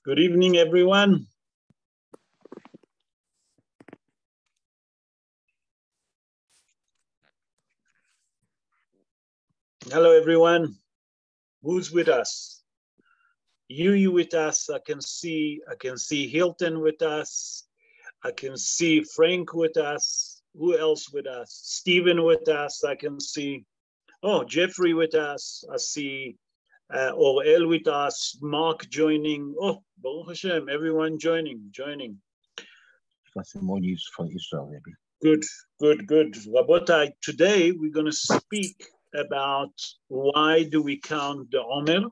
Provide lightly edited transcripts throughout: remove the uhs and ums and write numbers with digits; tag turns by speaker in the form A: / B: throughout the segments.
A: Good evening, everyone. Hello, everyone. Who's with us? You with us. I can see Hilton with us. I can see Frank with us. Who else with us? Stephen with us. I can see, Jeffrey with us. I see Orel with us. Mark joining. Oh, Baruch Hashem, everyone joining.
B: Got some more news from Israel, maybe.
A: Good. Rabotai, today we're going to speak about why do we count the Omer.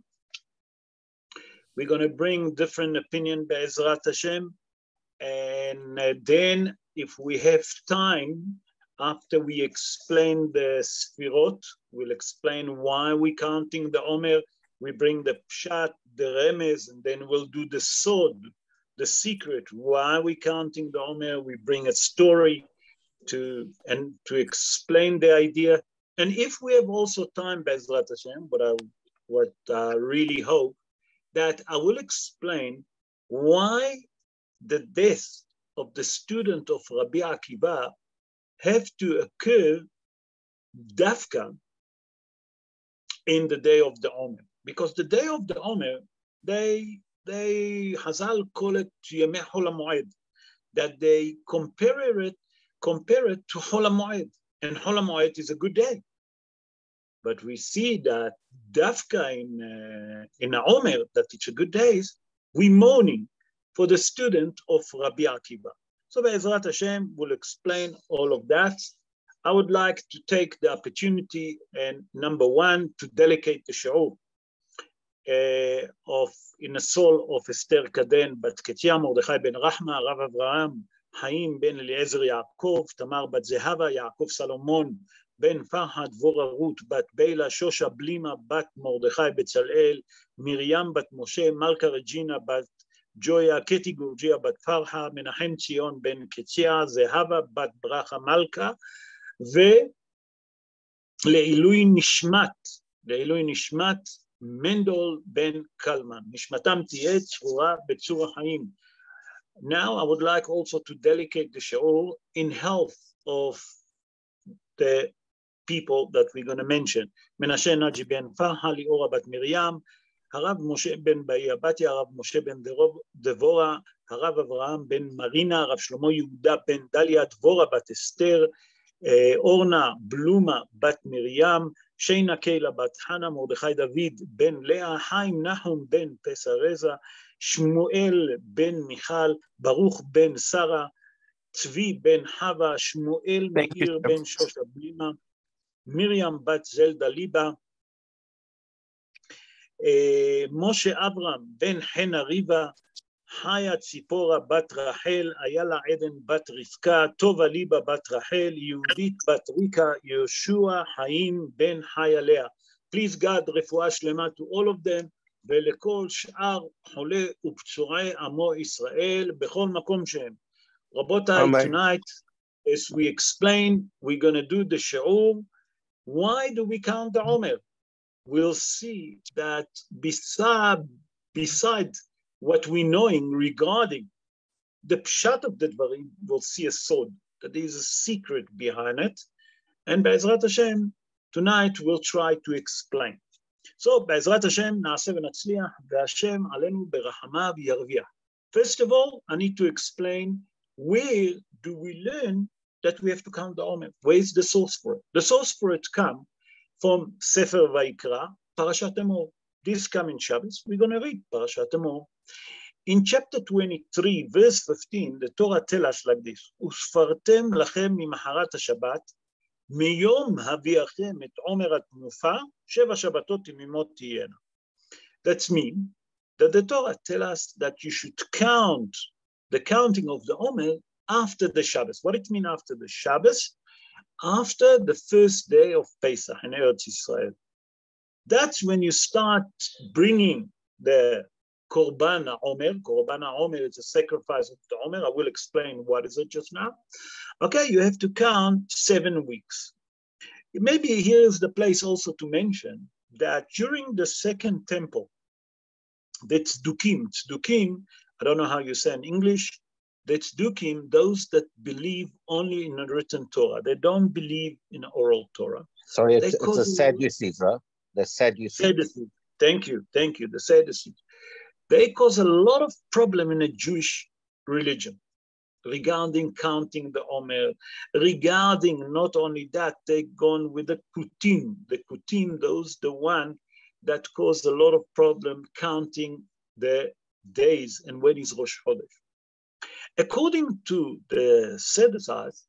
A: We're going to bring different opinion Be'ezrat Hashem. And then if we have time, after we explain the Sfirot, we'll explain why we're counting the Omer. We bring the Pshat, the Remez, and then we'll do the Sod, the secret, why we're counting the Omer. We bring a story to explain the idea. And if we have also time, Be'ezrat Hashem, what I really hope, that I will explain why the death of the student of Rabbi Akiva have to occur dafka in the day of the Omer. Because the day of the Omer, they Hazal call it Yemei Chol HaMoed, that they compare it to Chol HaMoed, and Chol HaMoed is a good day. But we see that dafka in Omer, that it's a good day, we mourning for the student of Rabbi Akiva. So Be'ezrat Hashem will explain all of that. I would like to take the opportunity and number one, to dedicate the shiur in the soul of Esther Kaden, Bat Ketia, Mordechai ben Rahma, Rav Avraham, Haim ben Eliezer Yaakov, Tamar bat Zehava, Yaakov Salomon, Ben Farhad, Dvorah Ruth, Bat Beila, Shosha Blima, Bat Mordechai Betzalel, Miriam Bat Moshe, Malka Regina, Bat Joya, Keti Gurgia, Bat Farha, Menachem Tzion, Ben Ketia, Zehava, Bat Bracha Malka, ולעילוי נשמת מנדול בן קלמן. נשמתם תהיה צרורה בצור החיים. Now I would like also to dedicate the shiur in health of the people that we're going to mention. Menashe Naji ben Farha, Liora bat Miriam, Harav Moshe ben Ba'i Abati, Harav Moshe ben Devora, Harav Avraham ben Marina, Harav Shlomo Yehuda ben Dalia, Dvorah bat Esther, Orna Bluma bat Miriam, Sheina Keila bat Hana, Mordechai David ben Leah, Haim Nahum ben Pesareza, Shmuel ben Michal, Baruch ben Sarah, Tzvi ben Hava, Shmuel Meir ben Shosha Blima, Miriam bat Zelda Liba, Moshe Abram ben Hena Riva, Haya Tzipora bat Rachel, Ayala Eden bat Rivka, Tova Liba bat Rachel, Yehudit bat Rika, Yoshua Haim ben Hayalea. Please God, refuah shlema to all of them, ולכל שאר חולי ופצועי עמו ישראל בכל מקום שהם. רבותיי, tonight, as we explain, we're going to do the shiur. Why do we count the Omer? We'll see that beside what we knowing regarding the pshat of the dvarim, we'll see a sod, that there is a secret behind it. And Be'ezrat Hashem, tonight we'll try to explain. So, Be'ezrat Hashem, na'aseh v'natzliach, ve'Hashem alenu berachamav yarviach. First of all, I need to explain where do we learn that we have to count the Omer. Where is the source for it? The source for it comes from Sefer Vayikra, Parashat Emor. This comes in Shabbos. We're going to read Parashat Emor. In chapter 23, verse 15, the Torah tells us like this: "Usfartem lachem mimaharat haShabbat, miyom haviachem et Omer atnufa, sheva Shabbatot timimot tiyena." That means that the Torah tells us that you should count the counting of the Omer after the Shabbos. What it means after the Shabbos? After the first day of Pesach in Eretz Israel. That's when you start bringing the Korban HaOmer. Korban HaOmer is a sacrifice of the Omer. I will explain what is it just now. Okay, you have to count 7 weeks. Maybe here is the place also to mention that during the second temple, That's dukim. Dukim, I don't know how you say in English. That's dukim, those that believe only in a written Torah. They don't believe in oral Torah.
B: Sorry, it's a Sadducees, right? The Sadducees.
A: Sadducees. Thank you, the Sadducees. They cause a lot of problem in a Jewish religion regarding counting the Omer, regarding not only that, they gone with the Kutim. The Kutim, those the one that cause a lot of problem counting the days and when is Rosh Chodesh. According to the Sadducees,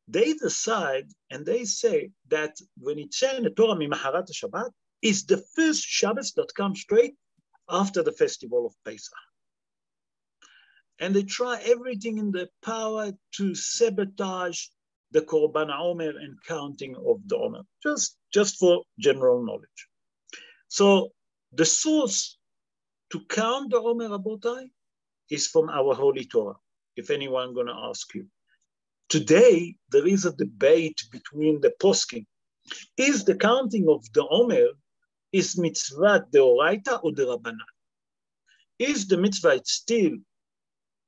A: they decide and they say that when it's in the Torah Mimaharat Shabbat, is the first Shabbos that comes straight after the festival of Pesach. And they try everything in their power to sabotage the Korban Omer and counting of the Omer, just for general knowledge. So the source to count the Omer, Rabotai, is from our Holy Torah, if anyone going to ask you. Today, there is a debate between the poskim. Is the counting of the Omer is mitzvah deoraita or derabanan? Is the mitzvah still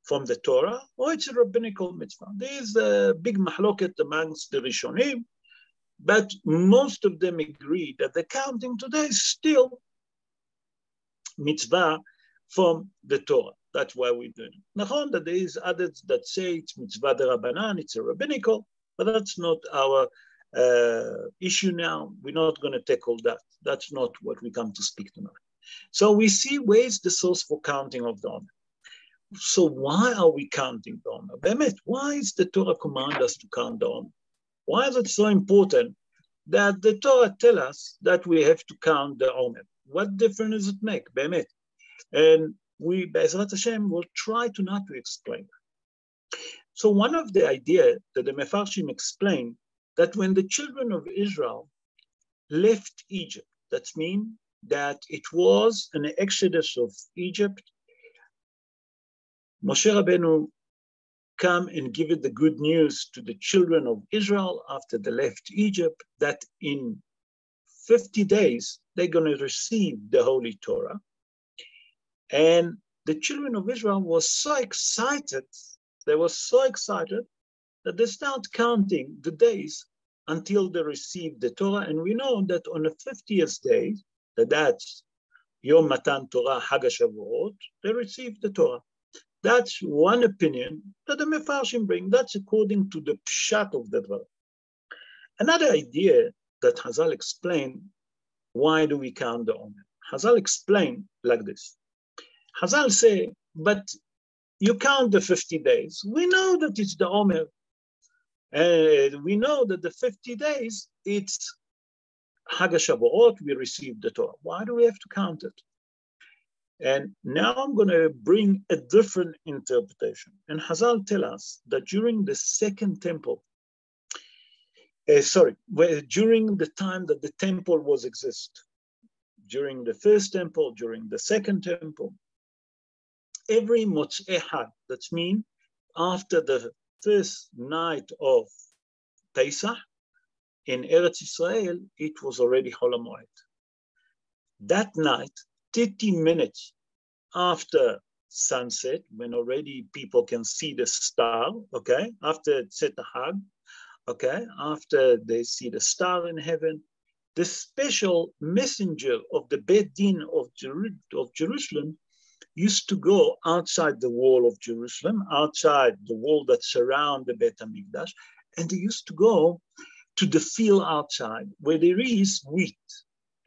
A: from the Torah or it's a rabbinical mitzvah? There is a big mahloket amongst the Rishonim, but most of them agree that the counting today is still mitzvah from the Torah. That's why we're doing it. Nachon, that there is others that say it's mitzvah derabanan, it's a rabbinical, but that's not our issue now. We're not going to tackle that. That's not what we come to speak tonight. So we see where's the source for counting of the Omer. So why are we counting the Omer? Bemet, why is the Torah command us to count the Omer? Why is it so important that the Torah tell us that we have to count the Omer? What difference does it make? Bemet. And we, Be'ezrat Hashem, will try to not to explain that. So one of the ideas that the Mefarshim explain that when the children of Israel left Egypt, that means that it was an exodus of Egypt, Moshe Rabbeinu come and give it the good news to the children of Israel after they left Egypt that in 50 days, they're going to receive the Holy Torah. And the children of Israel were so excited, that they start counting the days until they receive the Torah. And we know that on the 50th day, that's Yom Matan Torah, Hag HaShavuot, they receive the Torah. That's one opinion that the Mefarshim bring. That's according to the pshat of the Dvar. Another idea that Hazal explained, why do we count the Omer? Hazal explained like this. Hazal say, but you count the 50 days. We know that it's the Omer. We know that the 50 days, it's Hag HaShavuot, we receive the Torah. Why do we have to count it? And now I'm going to bring a different interpretation. And Hazal tell us that during the second temple, during the time that the temple was exist, during the first temple, during the second temple, every Motzei Hag, that means after the first night of Pesach in Eretz Israel, it was already Chol HaMoed. That night, 30 minutes after sunset, when already people can see the star, okay, after Tzet Hag, okay, after they see the star in heaven, the special messenger of the Beit Din of Jerusalem used to go outside the wall of Jerusalem, outside the wall that surrounds the Beit HaMikdash, and they used to go to the field outside where there is wheat.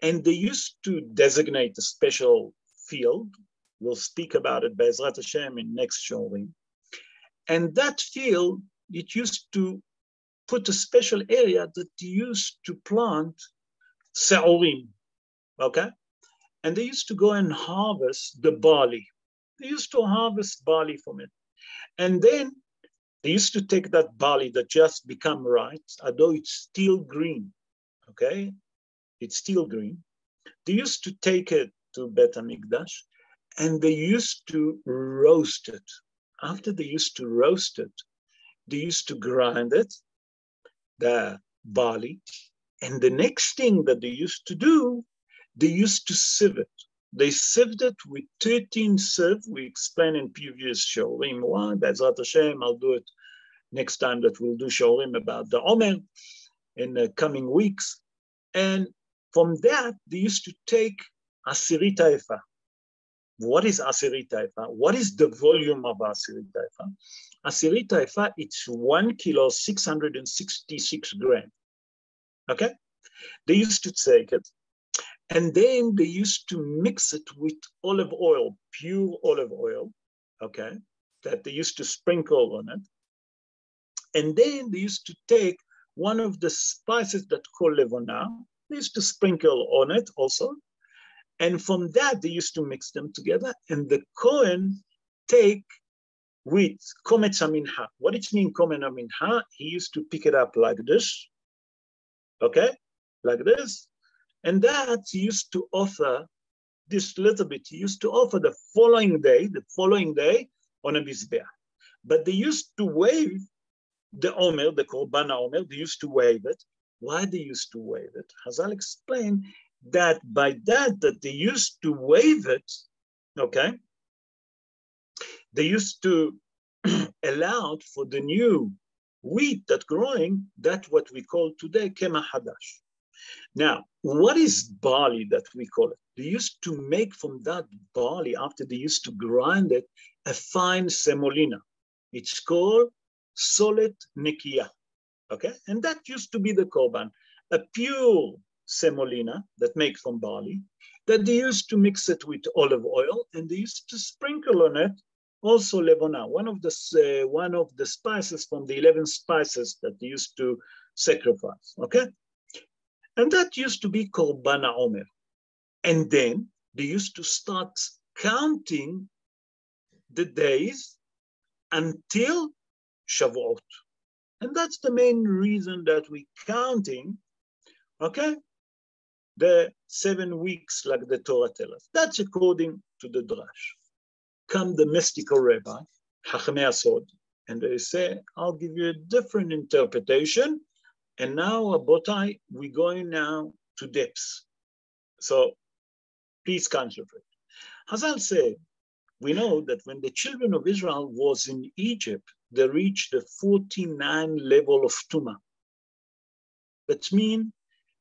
A: And they used to designate a special field. We'll speak about it, Be'ezrat Hashem, in next Shorim. And that field, it used to put a special area that they used to plant se'orim, okay? And they used to go and harvest the barley. They used to harvest barley from it. And then they used to take that barley that just become ripe, although it's still green, okay? It's still green. They used to take it to Beit HaMikdash and they used to roast it. After they used to roast it, they used to grind it, the barley. And the next thing that they used to do, they used to sieve it. They sieved it with 13 sieve. We explained in previous showrim why. Be'ezrat Hashem, I'll do it next time that we'll do showrim about the Omer in the coming weeks. And from that, they used to take Asirit Haifa. What is Asirit Haifa? What is the volume of Asirit Haifa? Asirit Haifa, it's 1 kilo, 666 grams. Okay? They used to take it, and then they used to mix it with olive oil, pure olive oil, okay, that they used to sprinkle on it. And then they used to take one of the spices that called levona, they used to sprinkle on it also. And from that, they used to mix them together. And the Kohen take with kometz aminha. What it means, kometz aminha? He used to pick it up like this, okay, like this. And that he used to offer this little bit. He used to offer the following day on a mizbeach. But they used to wave the Omer, the Korban Omer, they used to wave it. Why they used to wave it? Hazal explained that by that they used to wave it, okay, they used to allow for the new wheat that growing, that what we call today kemah hadash. Now, what is barley that we call it? They used to make from that barley, after they used to grind it, a fine semolina. It's called solet nekiya, okay? And that used to be the korban, a pure semolina that made from barley, that they used to mix it with olive oil, and they used to sprinkle on it also levona, one of the spices from the 11 spices that they used to sacrifice, okay? And that used to be korban Omer. And then they used to start counting the days until Shavuot. And that's the main reason that we're counting, okay, the 7 weeks like the Torah tells us. That's according to the Drash. Come the mystical rabbi, Chachamei Asod, and they say, I'll give you a different interpretation. And now, Abotai, we're going now to depths. So please concentrate. Hazal said, we know that when the children of Israel was in Egypt, they reached the 49 level of Tumah. That means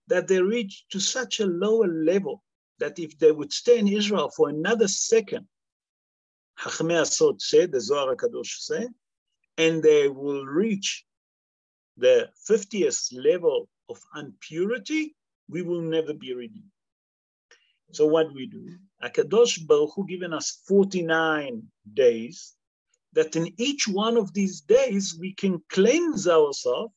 A: that they reached to such a lower level that if they would stay in Israel for another second, Chachamei Asod said, the Zohar HaKadosh said, and they will reach the 50th level of impurity, we will never be redeemed. So what we do, HaKadosh Baruch Hu given us 49 days, that in each one of these days, we can cleanse ourselves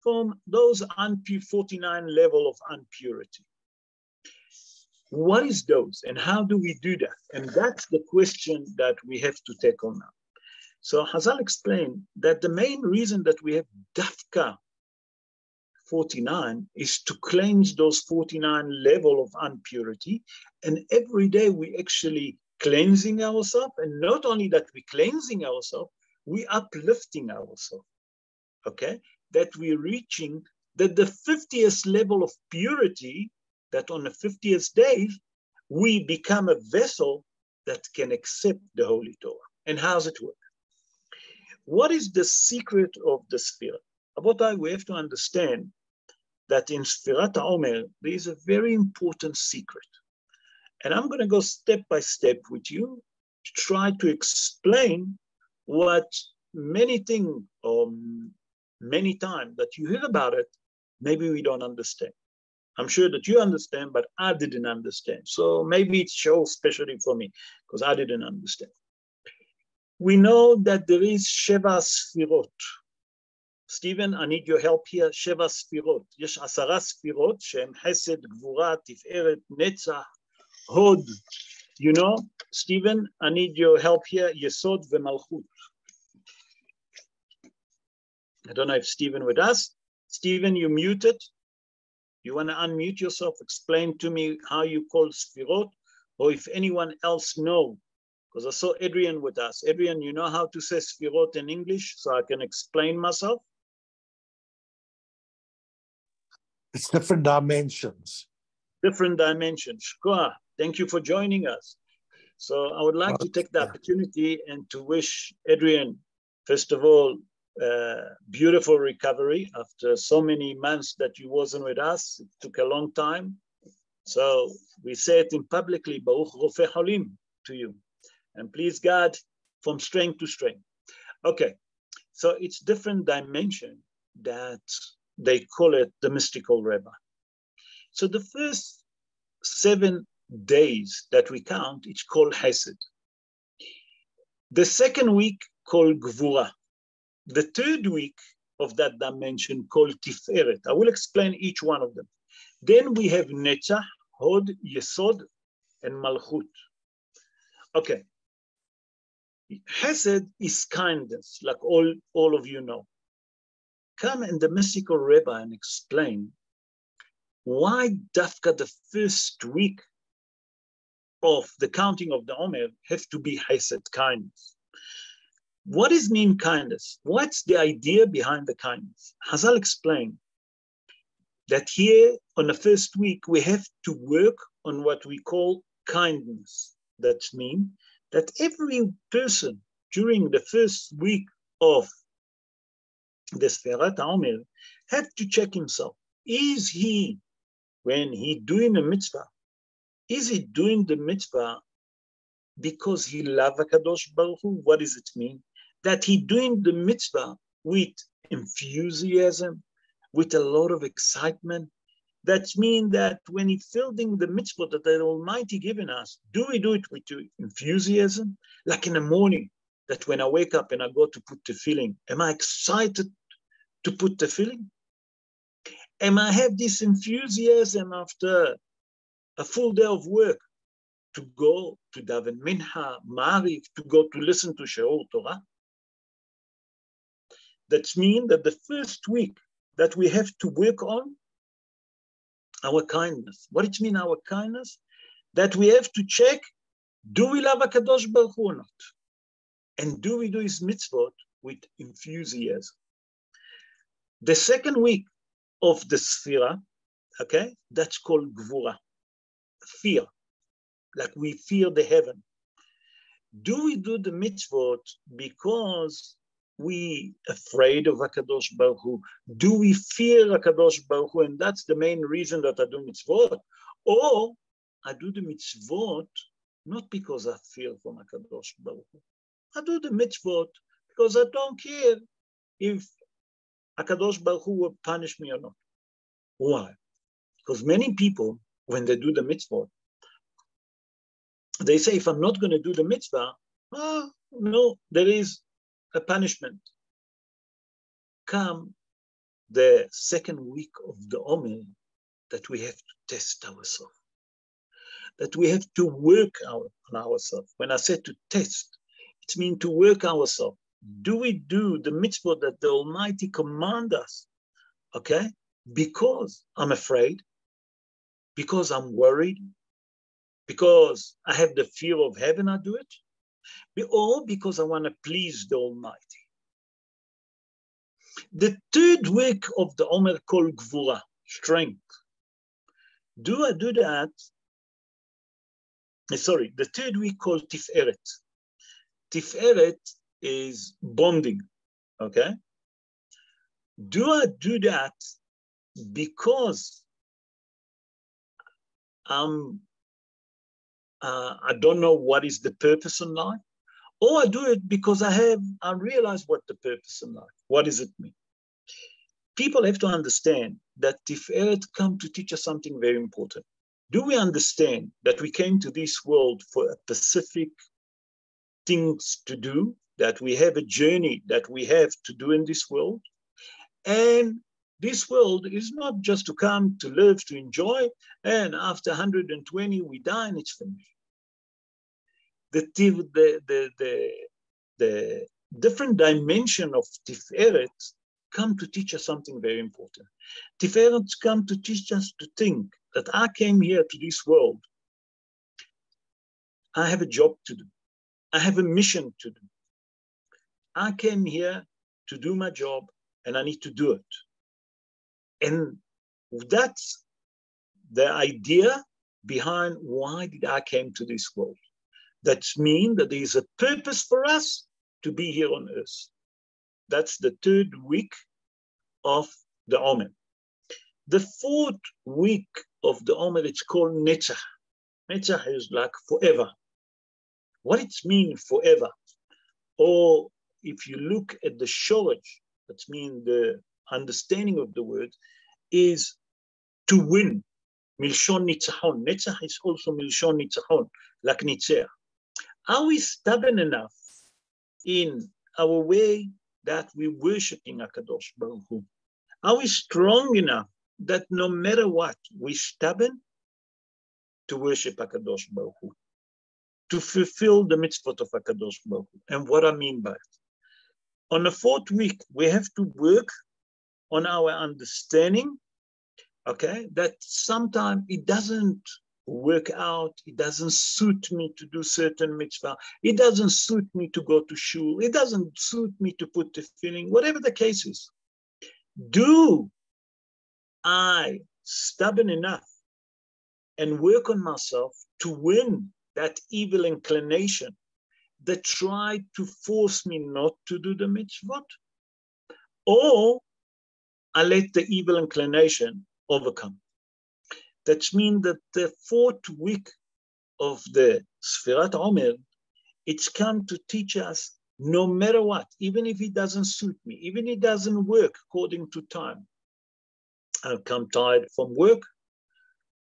A: from those 49 level of impurity. What is those and how do we do that? And that's the question that we have to take on now. So Hazal explained that the main reason that we have Dafka 49 is to cleanse those 49 level of impurity. And every day we actually cleansing ourselves. And not only that we cleansing ourselves, we uplifting ourselves, okay? That we're reaching that the 50th level of purity, that on the 50th day, we become a vessel that can accept the Holy Torah. And how does it work? What is the secret of the Sphira? Abotai, we have to understand that in Sfirat HaOmer, there is a very important secret. And I'm going to go step by step with you to try to explain what many things, or many times that you hear about it, maybe we don't understand. I'm sure that you understand, but I didn't understand. So maybe it shows especially for me, because I didn't understand. We know that there is Sheva Sfirot. Stephen, I need your help here. Sheva Sfirot. Yesh 10 Sfirot, Shem Chesed, Gvura, Tiferet, Netzach, Hod. You know, Stephen, I need your help here. Yesod v'Malchut. I don't know if Stephen with us. Stephen, you muted. You want to unmute yourself? Explain to me how you call Sfirot, or if anyone else knows. Because I saw Adrian with us. Adrian, you know how to say Sfirot in English, so I can explain myself?
C: It's different dimensions.
A: Different dimensions. Thank you for joining us. So I would like to take the opportunity and to wish Adrian, first of all, beautiful recovery after so many months that you wasn't with us. It took a long time. So we say it in publicly, Baruch Rofei Cholim to you. And please God, from strength to strength. Okay, so it's different dimension that they call it the mystical Rebbe. So the first 7 days that we count, it's called Hesed. The second week called Gvura. The third week of that dimension called Tiferet. I will explain each one of them. Then we have Netzach, Hod, Yesod, and Malchut. Okay. Hesed is kindness, like all of you know. Come in the mystical Rebbe and explain why Dafka the first week of the counting of the Omer have to be Hesed, kindness. What does mean kindness? What's the idea behind the kindness? Hazal explained that here on the first week, we have to work on what we call kindness. That means that every person during the first week of the Sferat HaOmer have to check himself. Is he, when he doing a mitzvah, is he doing the mitzvah because he loves HaKadosh Baruch Hu? What does it mean? That he doing the mitzvah with enthusiasm, with a lot of excitement. That means that when he building the mitzvah that the Almighty given us, do we do it with enthusiasm? Like in the morning, that when I wake up and I go to put the tefillin, am I excited to put the tefillin? Am I have this enthusiasm after a full day of work to go to daven mincha, ma'ariv, to go to listen to She'or Torah? That means that the first week that we have to work on our kindness. What it means, our kindness? That we have to check, do we love HaKadosh Baruch Hu or not? And do we do his mitzvot with enthusiasm? The second week of the Sfira, okay, that's called Gvura, fear, like we fear the heaven. Do we do the mitzvot because we afraid of HaKadosh Baruch Hu? Do we fear HaKadosh Baruch Hu? And that's the main reason that I do mitzvot. Or I do the mitzvot not because I fear from HaKadosh Baruch Hu. I do the mitzvot because I don't care if HaKadosh Baruch Hu will punish me or not. Why? Because many people, when they do the mitzvot, they say, if I'm not going to do the mitzvah, no, there is a punishment. Come the second week of the Omer, that we have to test ourselves, that we have to work on ourselves. When I say to test, it means to work ourselves. Do we do the mitzvah that the Almighty command us? Okay? Because I'm afraid, because I'm worried, because I have the fear of heaven, I do it, or because I want to please the Almighty. The third week of the Omer called Gvura, strength. Do I do that? Sorry, the third week called Tiferet. Tiferet is bonding, okay? Do I do that because I don't know what is the purpose in life? Or I do it because I realize what the purpose in life. What does it mean? People have to understand that Tiferet come to teach us something very important. Do we understand that we came to this world for a specific things to do, that we have a journey that we have to do in this world? And this world is not just to come, to live, to enjoy, and after 120 we die and it's finished. The different dimension of Tiferet come to teach us something very important. Tiferet come to teach us to think that I came here to this world. I have a job to do. I have a mission to do. I came here to do my job and I need to do it. And that's the idea behind why did I came to this world. That means that there is a purpose for us to be here on earth. That's the 3rd week of the Omer. The 4th week of the Omer, it's called Netzach. Netzach is like forever. What it means forever? Or if you look at the shoresh, that means the understanding of the word, is to win. Milshon nitzachon. Netzach is also milshon nitzachon, like nitzach. Are we stubborn enough in our way that we're worshiping HaKadosh Baruch Hu? Are we strong enough that no matter what, we're stubborn to worship HaKadosh Baruch Hu, to fulfill the mitzvot of HaKadosh Baruch Hu? And what I mean by it, on the 4th week, we have to work on our understanding, okay, that sometimes it doesn't work out, it doesn't suit me to do certain mitzvah, it doesn't suit me to go to shul, it doesn't suit me to put the feeling, whatever the case is. Do I stubborn enough and work on myself to win that evil inclination that try to force me not to do the mitzvot? Or I let the evil inclination overcome. That means that the 4th week of the Sfirat Omer, it's come to teach us no matter what, even if it doesn't suit me, even if it doesn't work according to time. I've come tired from work.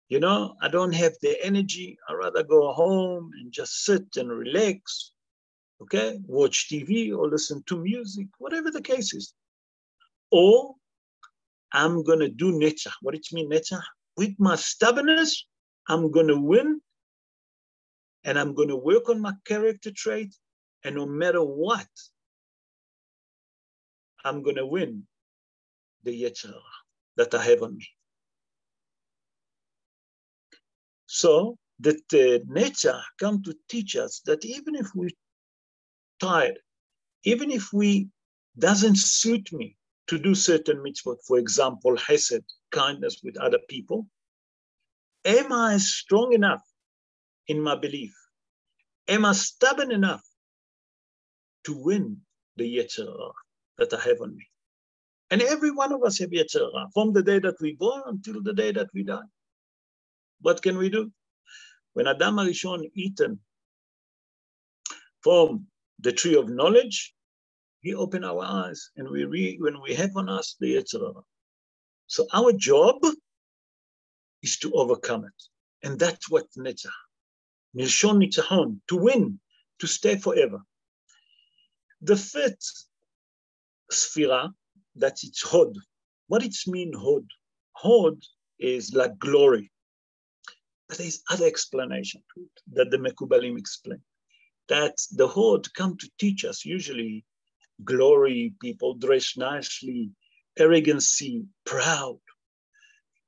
A: You know, I don't have the energy. I'd rather go home and just sit and relax, okay? Watch TV or listen to music, whatever the case is. Or I'm going to do netzach. What it means, netzach? With my stubbornness, I'm going to win, and I'm going to work on my character trait, and no matter what, I'm going to win the yetzer hara that I have on me. So that netzach come to teach us that even if we're tired, even if we doesn't suit me to do certain mitzvot, for example, chesed, kindness with other people, am I strong enough in my belief? Am I stubborn enough to win the yetzer hara that I have on me? And every one of us have yetzer hara from the day that we born until the day that we die. What can we do? When Adam HaRishon eaten from the tree of knowledge, he opened our eyes, and when we have on us the yetzer hara. So our job is to overcome it. And that's what netzach, milshon nitzachon, to win, to stay forever. The 5th sphira, that's its hod. What it means, hod? Hod is like glory. But there's other explanation to it that the Mekubalim explain. That the hod come to teach us usually glory, people dress nicely, arrogancy, proud.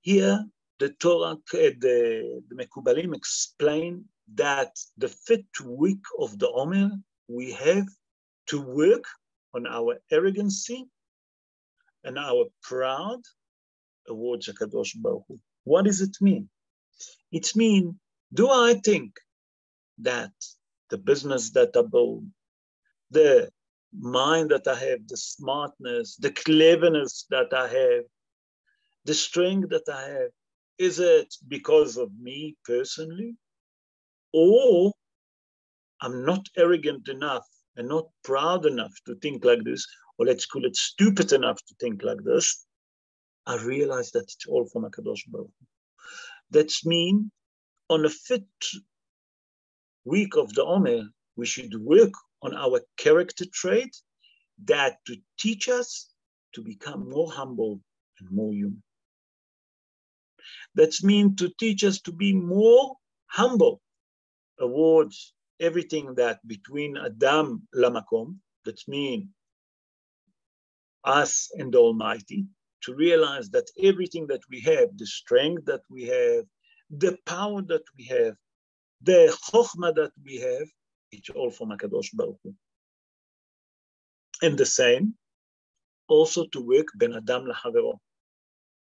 A: Here, the Torah, the Mekubalim explain that the 5th week of the Omer, we have to work on our arrogancy and our proud towards HaKadosh Baruch Hu. What does it mean? It means, do I think that the business that I build, the mind that I have, the smartness, the cleverness that I have, the strength that I have, is it because of me personally? Or I'm not arrogant enough and not proud enough to think like this, or let's call it stupid enough to think like this? I realize that it's all from HaKadosh Baruch Hu. That means on the 5th week of the Omer, we should work on our character trait that to teach us to become more humble and more human. That means to teach us to be more humble towards everything that between Adam Lamakom, that means us and the Almighty, to realize that everything that we have, the strength that we have, the power that we have, the chokhmah that we have, it's all from HaKadosh Baruch Hu. And the same, also to work ben Adam lahavero.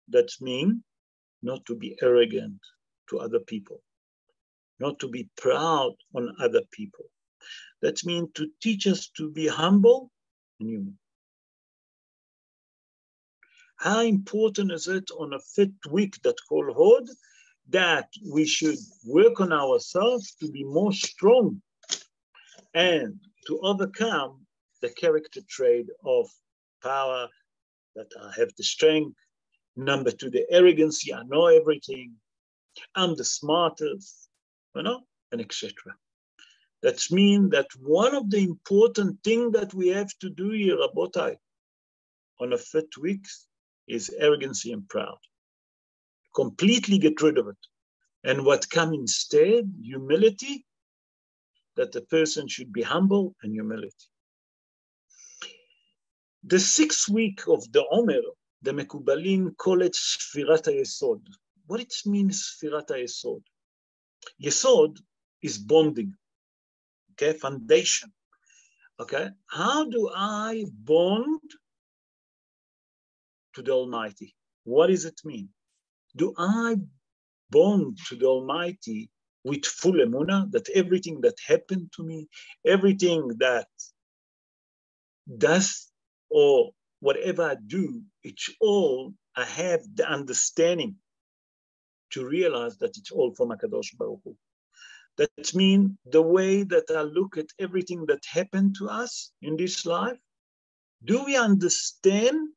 A: That means not to be arrogant to other people. not to be proud on other people. That means to teach us to be humble and human. How important is it on a fit week that called Hod that we should work on ourselves to be more strong and to overcome the character trait of power, that I have the strength. Number two, the arrogancy, I know everything. I'm the smartest, and etc. That means that one of the important things that we have to do here, Rabotai, on a fit week is arrogancy and proud. Completely get rid of it. And what comes instead, humility, that the person should be humble and humility. The 6th week of the Omer, the Mekubalin call it Sfirat HaYesod. What it means, Sfirat HaYesod? Yesod is bonding, okay, foundation, okay? How do I bond to the Almighty? What does it mean? Do I bond to the Almighty with full emunah, that everything that happened to me, everything that does or whatever I do, it's all, I have the understanding to realize that it's all from HaKadosh Baruch Hu. That means the way that I look at everything that happened to us in this life, do we understand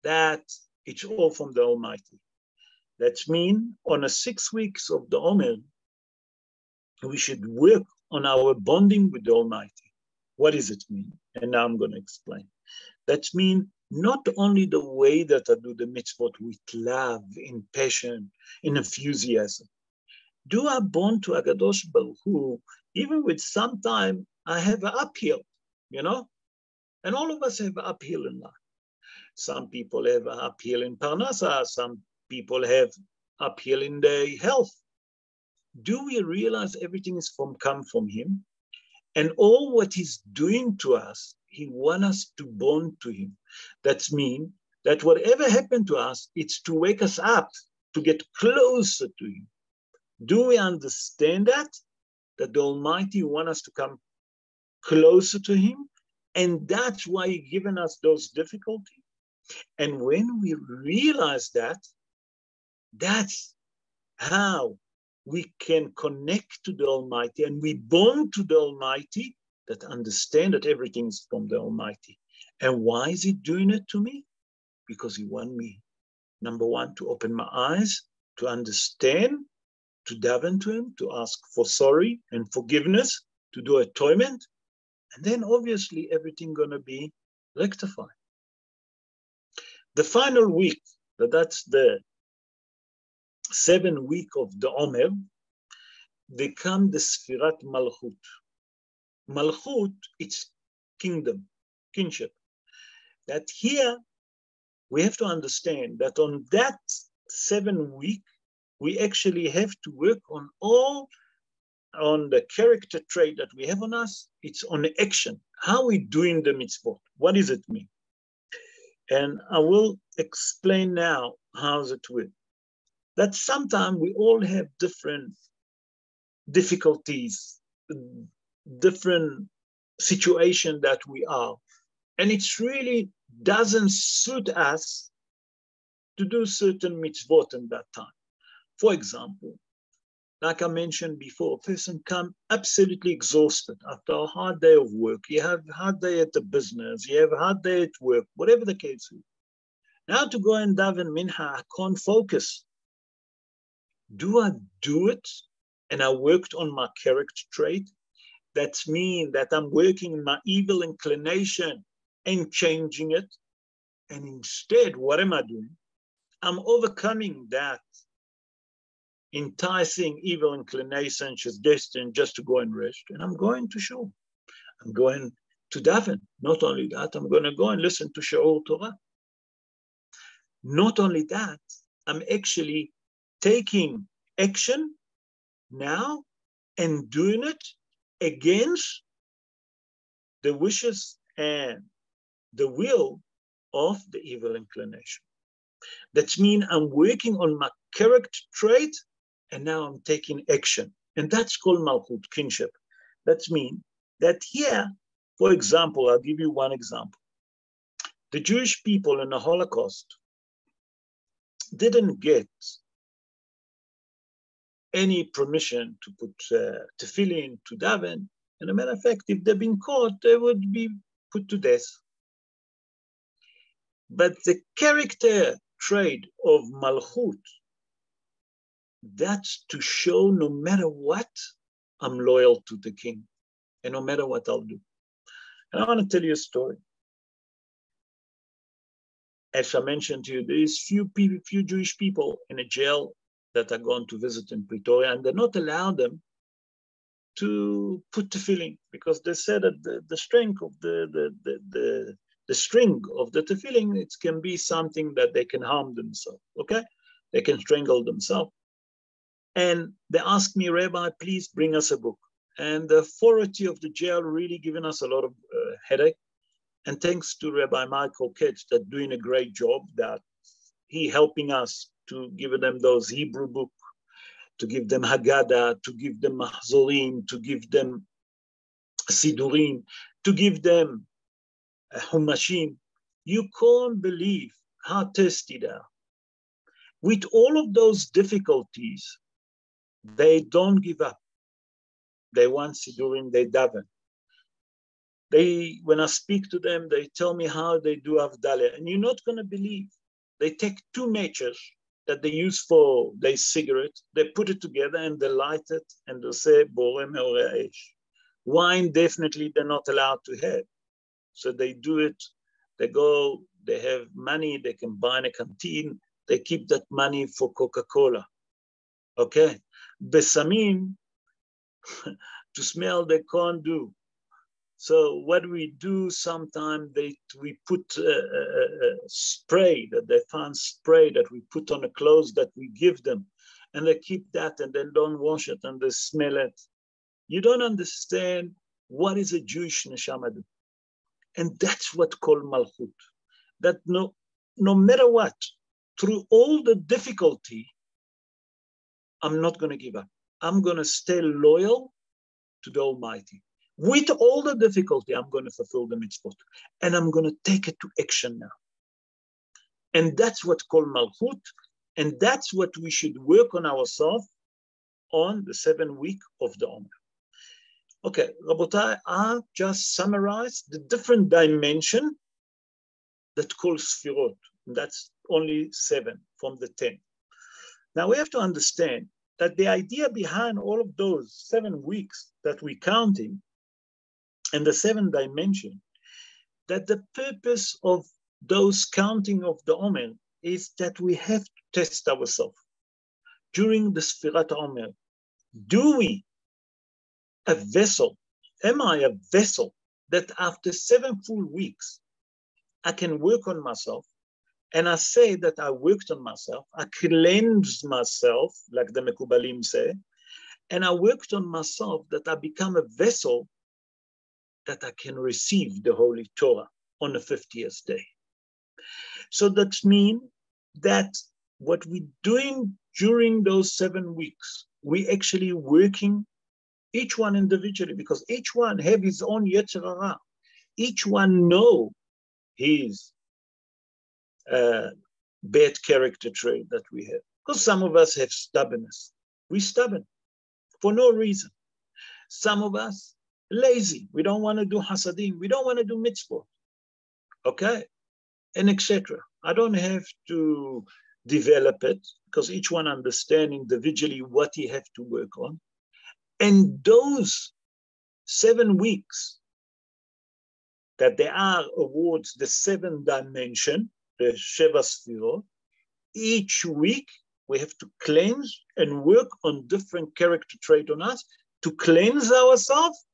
A: that it's all from the Almighty? That means on the 6 weeks of the Omer, we should work on our bonding with the Almighty. What does it mean? And now I'm going to explain. That means not only the way that I do the mitzvot with love, in passion, in enthusiasm. Do I bond to HaKadosh Baruch Hu, even with sometime I have an uphill, And all of us have an uphill in life. Some people have an uphill in Parnasa, some people have uphill in their health. Do we realize everything is come from Him? And all what He's doing to us, He wants us to bond to Him. That means that whatever happened to us, it's to wake us up, to get closer to Him. Do we understand that? That the Almighty wants us to come closer to Him? And that's why He's given us those difficulties. And when we realize that, that's how we can connect to the Almighty and we bond to the Almighty, that understand that everything is from the Almighty. And why is He doing it to me? Because He wants me, number one, to open my eyes, to understand, to daven to Him, to ask for sorry and forgiveness, to do atonement. And then obviously everything gonna be rectified. The final week, that's the 7th week of the Omer, they come the Sfirat Malchut. Malchut, it's kingdom, kinship. That here, we have to understand that on that 7th week, we actually have to work on the character trait that we have on us. It's on the action. How are we doing the mitzvot? What does it mean? And I will explain now how it will. That sometimes we all have different difficulties, different situations that we are. And it really doesn't suit us to do certain mitzvot in that time. For example, like I mentioned before, a person comes absolutely exhausted after a hard day of work. You have a hard day at the business, you have a hard day at work, whatever the case is. Now to go and daven mincha, I can't focus. Do I do it? And I worked on my character trait. That means that I'm working in my evil inclination and changing it. And instead, what am I doing? I'm overcoming that enticing evil inclination, suggestion just to go and rest. And I'm going to shul. I'm going to daven. Not only that, I'm going to go and listen to She'or Torah. Not only that, I'm actually taking action now and doing it against the wishes and the will of the evil inclination. That means I'm working on my character trait, and now I'm taking action. And that's called Malchut, kingship. That means that here, for example, I'll give you one example. The Jewish people in the Holocaust didn't get any permission to put tefillin, to daven. And as a matter of fact, if they'd been caught, they would be put to death. But the character trait of Malchut, that's to show no matter what, I'm loyal to the king. And no matter what I'll do. And I want to tell you a story. As I mentioned to you, there is few Jewish people in a jail that are going to visit in Pretoria, and they're not allowed them to put tefillin because they said that the strength of the string of the tefillin, it can be something that they can harm themselves. Okay, they can strangle themselves. And they asked me, Rabbi, please bring us a book. And the authority of the jail really given us a lot of headache. And thanks to Rabbi Michael Ketch that doing a great job, that he helping us to give them those Hebrew books, to give them Haggadah, to give them Mahzorim, to give them Sidurim, to give them Humashim. You can't believe how thirsty they are. With all of those difficulties, they don't give up. They want Sidurim, they daven. When I speak to them, they tell me how they do Havdalah. And you're not going to believe. They take 2 matches that they use for their cigarette, they put it together and they light it and they say, Boreh me'oreh ha'esh. Wine, definitely they're not allowed to have. So they do it, they go, they have money, they can buy in a canteen, they keep that money for Coca-Cola. Okay? Besamim, to smell, they can't do. So what we do sometimes, we put a spray, that they found spray that we put on the clothes that we give them, and they keep that and they don't wash it and they smell it. You don't understand what is a Jewish neshama do. And that's what called Malchut. That no matter what, through all the difficulty, I'm not going to give up. I'm going to stay loyal to the Almighty. With all the difficulty, I'm going to fulfill the mitzvot. And I'm going to take it to action now. And that's what's called Malchut. And that's what we should work on ourselves on the 7th week of the Omer. Okay, Rabotai, I just summarized the different dimension that calls Sfirot. That's only 7 from the 10. Now we have to understand that the idea behind all of those 7 weeks that we're counting and the 7th dimension, that the purpose of those counting of the Omer is that we have to test ourselves. During the Sfirat Omer, do we a vessel, am I a vessel that after 7 full weeks, I can work on myself, and I say that I worked on myself, I cleansed myself, like the Mekubalim say, and I worked on myself that I become a vessel that I can receive the Holy Torah on the 50th day. So that means that what we're doing during those 7 weeks, we actually working each one individually, because each one have his own Yetzer Hara. Each one know his bad character trait that we have. Because some of us have stubbornness. We're stubborn for no reason. Some of us lazy. We don't want to do hasadim. We don't want to do mitzvot. Okay? And etc. I don't have to develop it because each one understands individually what he have to work on. And those 7 weeks that there are awards the 7th dimension, the Sheva Sfirot, each week we have to cleanse and work on different character traits on us to cleanse ourselves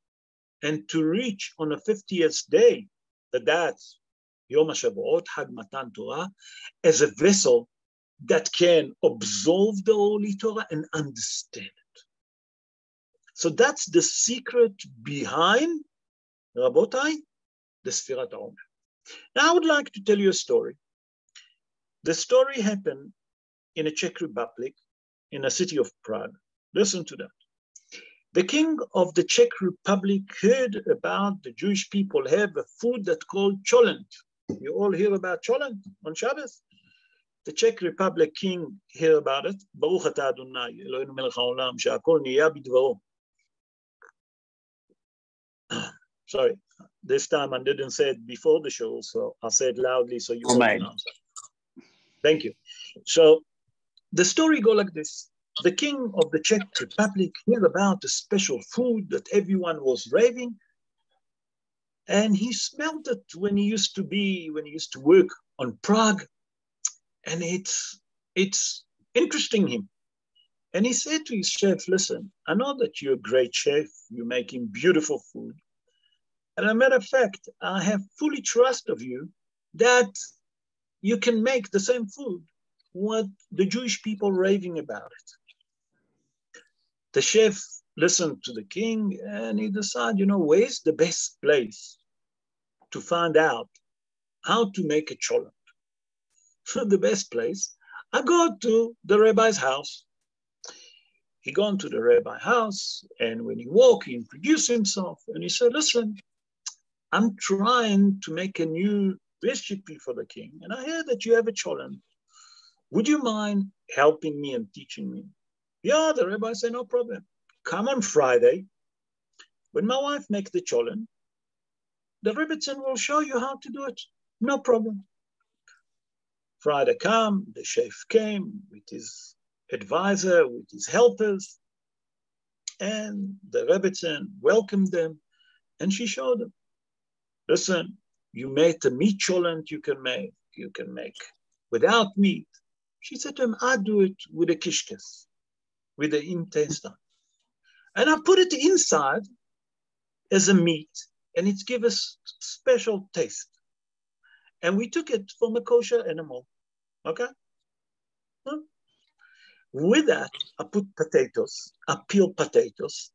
A: and to reach on the 50th day, that's Yom HaShavuot, Hag Matan Torah, as a vessel that can absorb the Holy Torah and understand it. So that's the secret behind, Rabotai, the Sfirat Omer. Now I would like to tell you a story. The story happened in the Czech Republic, in the city of Prague. Listen to that. The king of the Czech Republic heard about the Jewish people have a food that's called cholent. You all hear about cholent on Shabbos? The Czech Republic king hear about it. Baruch atah Adonai, Eloheinu melech haolam, she'akol niya bidvaro. Sorry, this time I didn't say it before the show, so I'll say it loudly so you all pronounce it. Thank you. So the story goes like this. The king of the Czech Republic heard about a special food that everyone was raving, and he smelled it when he used to work on Prague, and it's interesting him. And he said to his chef, listen, I know that you're a great chef, you're making beautiful food. And as a matter of fact, I have fully trust of you that you can make the same food what the Jewish people raving about it. The chef listened to the king and he decided, where's the best place to find out how to make a cholent? The best place, I go to the rabbi's house. He gone to the rabbi's house, and when he walked, he introduced himself and he said, listen, I'm trying to make a new recipe for the king, and I hear that you have a cholent. Would you mind helping me and teaching me? Yeah, the rabbi said, no problem. Come on Friday. When my wife makes the cholent, the Rebbetzin will show you how to do it. No problem. Friday come, the chef came with his advisor, with his helpers, and the Rebbetzin welcomed them, and she showed them. Listen, you made the meat cholent you can make without meat. She said to him, I do it with a kishkes, with the intestine. And I put it inside as a meat, and it gives us special taste. And we took it from a kosher animal, okay? With that, I put potatoes, I peel potatoes,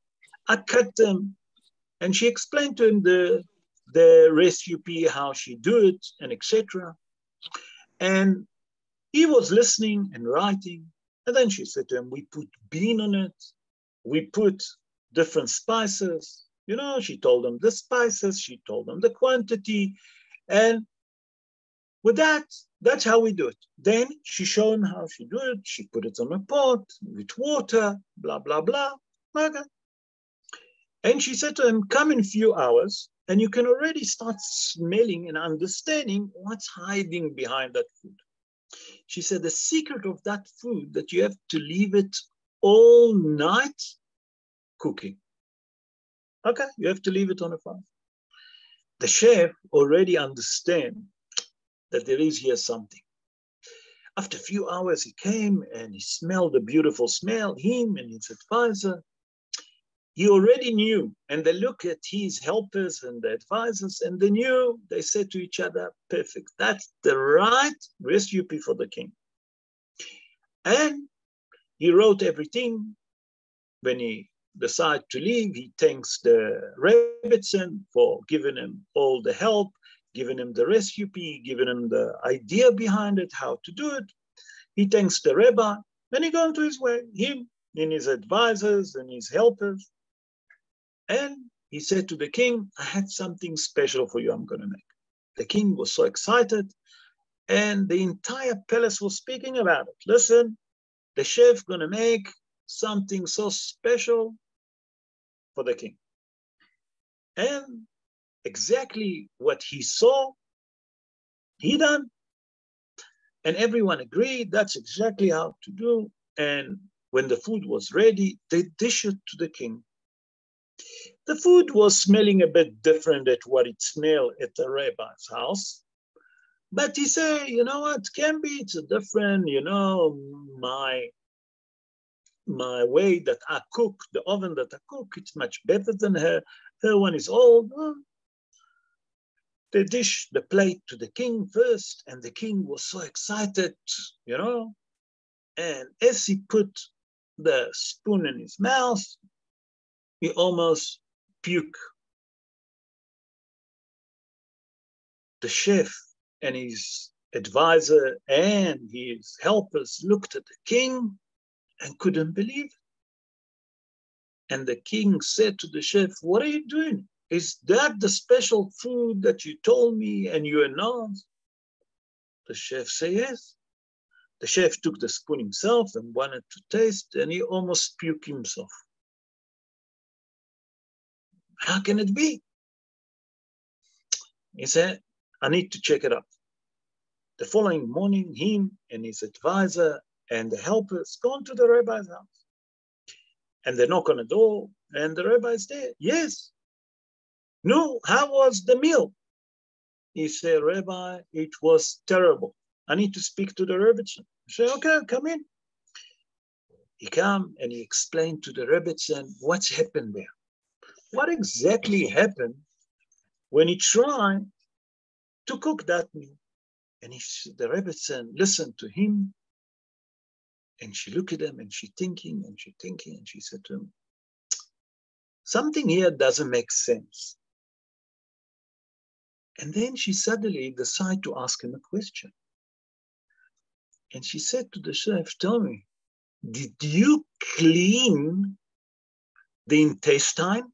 A: I cut them, and she explained to him the recipe, how she do it, and etc. And he was listening and writing, and then she said to him, we put bean on it, we put different spices, she told him the spices, she told him the quantity, and with that, that's how we do it. Then she showed him how she do it. She put it on a pot with water, blah, blah, blah. Okay. And she said to him, come in a few hours, and you can already start smelling and understanding what's hiding behind that food. She said, the secret of that food, that you have to leave it all night cooking. Okay, you have to leave it on a fire. The chef already understands that there is here something. After a few hours, he came and he smelled the beautiful smell, him and his advisor. He already knew, and they look at his helpers and the advisors, and they knew, they said to each other, perfect, that's the right recipe for the king. And he wrote everything. When he decided to leave, he thanks the Rebbetzin for giving him all the help, giving him the recipe, giving him the idea behind it, how to do it. He thanks the rabbi, and he goes to his way, him and his advisors and his helpers. And he said to the king, I had something special for you I'm going to make. The king was so excited, and the entire palace was speaking about it. Listen, the chef going to make something so special for the king. And exactly what he saw, he done. And everyone agreed that's exactly how to do. And when the food was ready, they dished it to the king. The food was smelling a bit different at what it smelled at the rabbi's house. But he said, what, can be, it's a different, my way that I cook, the oven that I cook, it's much better than her. Her one is old. They dish the plate to the king first, and the king was so excited, and as he put the spoon in his mouth, he almost puked. The chef and his advisor and his helpers looked at the king and couldn't believe it. And the king said to the chef, what are you doing? Is that the special food that you told me and you announced? The chef said, yes. The chef took the spoon himself and wanted to taste, and he almost puked himself. How can it be? He said, I need to check it out. The following morning, him and his advisor and the helpers gone to the rabbi's house. And they knock on the door, and the rabbi's there. Yes. No, how was the meal? He said, Rabbi, it was terrible. I need to speak to the Rebbitzin. I said, okay, come in. He came and he explained to the Rebbitzin what's happened there. What exactly happened when he tried to cook that meal? And the Rebbitzin listened to him, and she looked at him, and she thinking, and she said to him, something here doesn't make sense. And then she suddenly decided to ask him a question. And she said to the chef, tell me, did you clean the intestine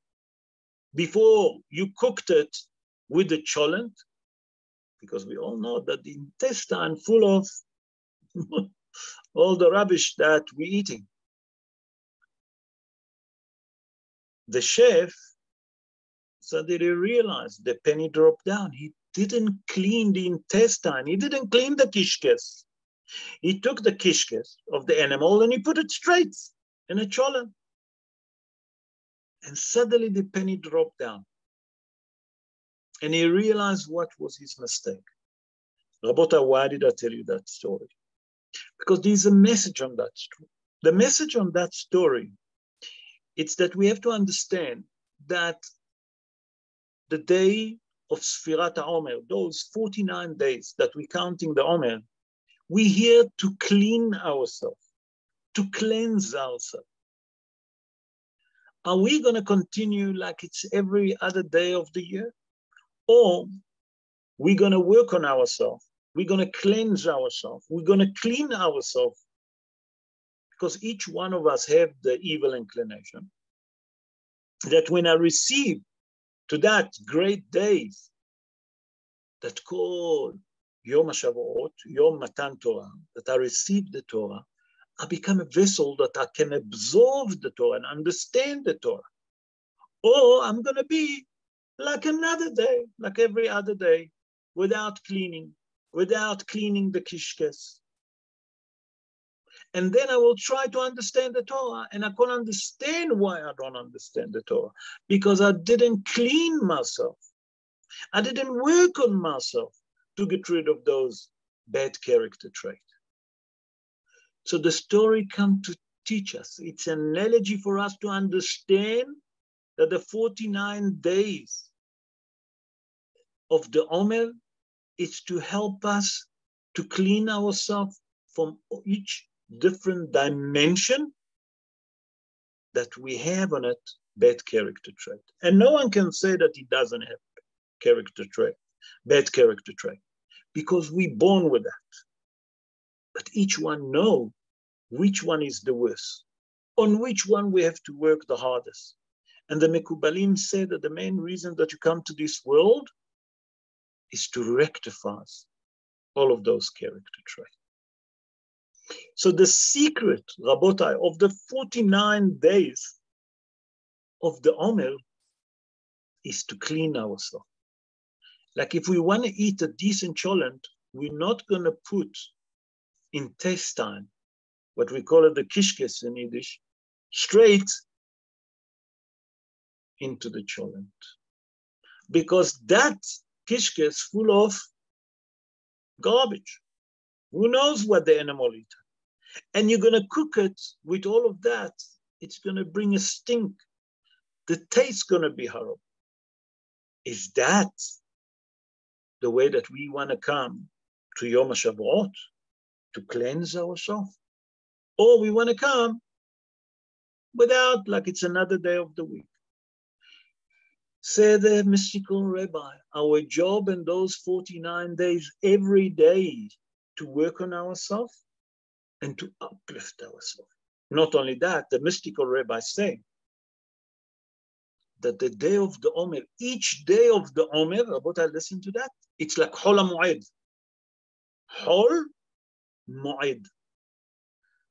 A: before you cooked it with the cholent? Because we all know that the intestine full of all the rubbish that we're eating. The chef suddenly realized the penny dropped down. He didn't clean the intestine. He didn't clean the kishkes. He took the kishkes of the animal and he put it straight in a cholent. And suddenly the penny dropped down. And he realized what was his mistake. Rabota, why did I tell you that story? Because there's a message on that story. The message on that story, it's that we have to understand that the day of Sfirat HaOmer, those 49 days that we're counting the Omer, we're here to clean ourselves, to cleanse ourselves. Are we going to continue like it's every other day of the year? Or we're going to work on ourselves? We're going to cleanse ourselves. We're going to clean ourselves. Because each one of us have the evil inclination that when I receive to that great days that called Yom HaShavuot, Yom Matan Torah, that I receive the Torah, I become a vessel that I can absorb the Torah and understand the Torah. Or I'm going to be like another day, like every other day, without cleaning the kishkes. And then I will try to understand the Torah, and I can't understand why I don't understand the Torah, because I didn't clean myself. I didn't work on myself to get rid of those bad character traits. So the story comes to teach us. It's an analogy for us to understand that the 49 days of the Omer is to help us to clean ourselves from each different dimension that we have on it, bad character trait. And no one can say that he doesn't have character trait, bad character trait, because we're born with that. But each one knows which one is the worst, on which one we have to work the hardest. And the Mekubalim say that the main reason that you come to this world is to rectify all of those character traits. So the secret, Rabotai, of the 49 days of the Omer is to clean ourselves. Like if we want to eat a decent cholent, we're not going to put intestine, what we call it the kishkes in Yiddish, straight into the cholent. Because that kishke is full of garbage. Who knows what the animal eats? And you're going to cook it with all of that. It's going to bring a stink. The taste's going to be horrible. Is that the way that we want to come to Yom HaShavuot, to cleanse ourselves? Or we want to come without, like it's another day of the week? Say the mystical rabbi, our job in those 49 days, every day, to work on ourselves and to uplift ourselves. Not only that, the mystical rabbi say that the day of the Omer, each day of the Omer, Rabotai, listen to that, it's like Hol HaMoed. Hol Moed.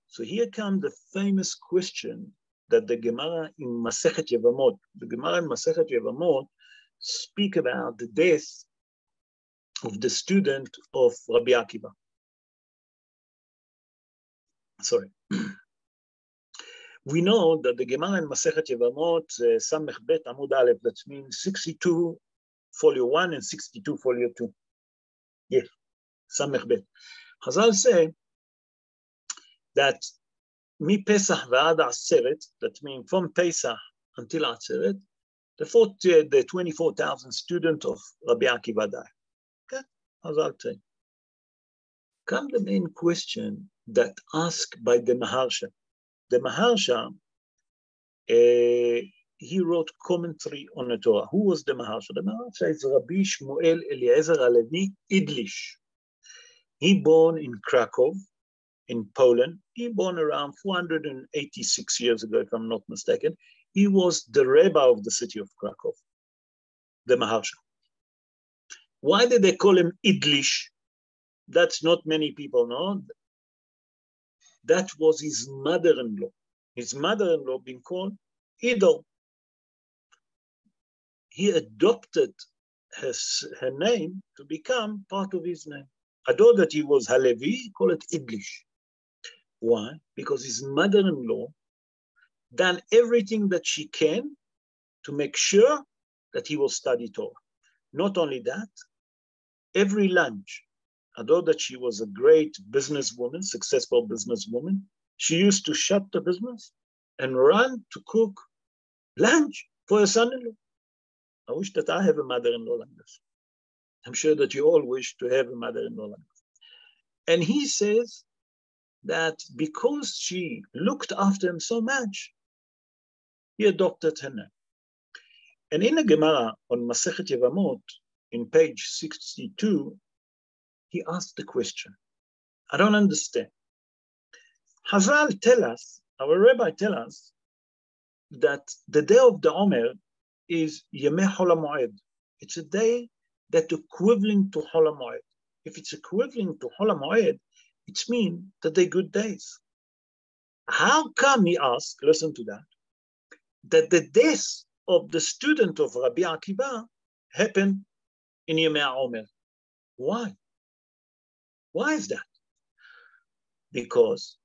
A: So here comes the famous question that the Gemara in Masechet Yevamot, the Gemara in Masechet Yevamot speak about the death of the student of Rabbi Akiva. Sorry. We know that the Gemara in Masechet Yevamot, Samech Bet Amud Aleph, that means 62 folio 1 and 62 folio 2. Yeah, Samech Bet. Chazal say that Mi Pesach v'ad Aseret, that means from Pesach until Aseret, the 24,000 students of Rabbi Akiva died. Okay, Chazal say. Come the main question that asked by the Maharsha. The Maharsha, he wrote commentary on the Torah. Who was the Maharsha? The Maharsha is Rabbi Shmuel Eliezer Halevi Idlish. He born in Krakow, in Poland. He born around 486 years ago, if I'm not mistaken. He was the Rabbi of the city of Krakow, the Maharsha. Why did they call him Idlish? That's not many people know. That was his mother-in-law. His mother-in-law being called Ido. He adopted her name to become part of his name. Although that he was Halevi, he called it Idlish. Why? Because his mother-in-law done everything that she can to make sure that he will study Torah. Not only that, every lunch, although that she was a great businesswoman, successful businesswoman, she used to shut the business and run to cook lunch for her son-in-law. I wish that I have a mother-in-law like this. I'm sure that you all wish to have a mother-in-law like this. And he says that because she looked after him so much, he adopted her name. And in the Gemara on Masechet Yevamot, in page 62, he asked the question. I don't understand. Hazal tell us, our rabbi tell us, that the day of the Omer is Yemei Hol HaMoed. It's a day that's equivalent to Hol HaMoed. If it's equivalent to Hol HaMoed, it means that they're good days. How come, he asked, listen to that the death of the student of Rabbi Akiva happened in Yemei Omer? Why? Why is that? Because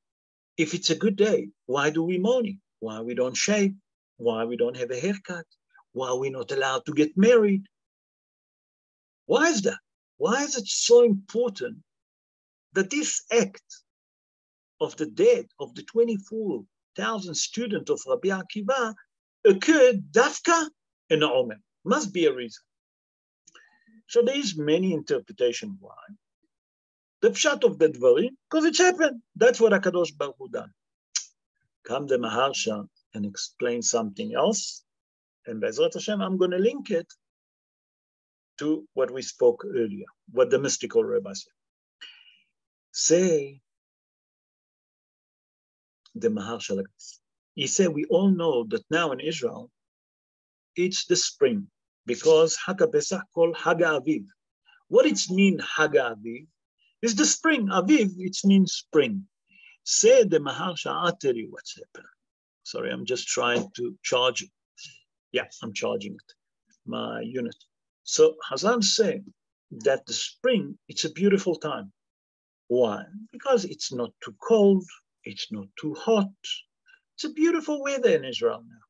A: if it's a good day, why do we mourn? Why we don't shave? Why we don't have a haircut? Why we're not allowed to get married? Why is that? Why is it so important that this act of the death of the 24,000 students of Rabbi Akiva occurred dafka in the Omer? Must be a reason. So there is many interpretations why. The pshat of the dvarim, because it happened. That's what HaKadosh Baruch Hu done. Come the Maharsha and explain something else. And Be'ezrat Hashem, I'm going to link it to what we spoke earlier, what the mystical rabbi said. Say the Maharsha like this. He said, we all know that now in Israel, it's the spring, because Hag Pesach called Hag Aviv. What it means, Hag Aviv? It's the spring. Aviv, it means spring. Say the Maharsha, I'll tell you what's happened. Sorry, I'm just trying to charge it. Yeah, I'm charging it, my unit. So Hazal said that the spring, it's a beautiful time. Why? Because it's not too cold, it's not too hot. It's a beautiful weather in Israel now.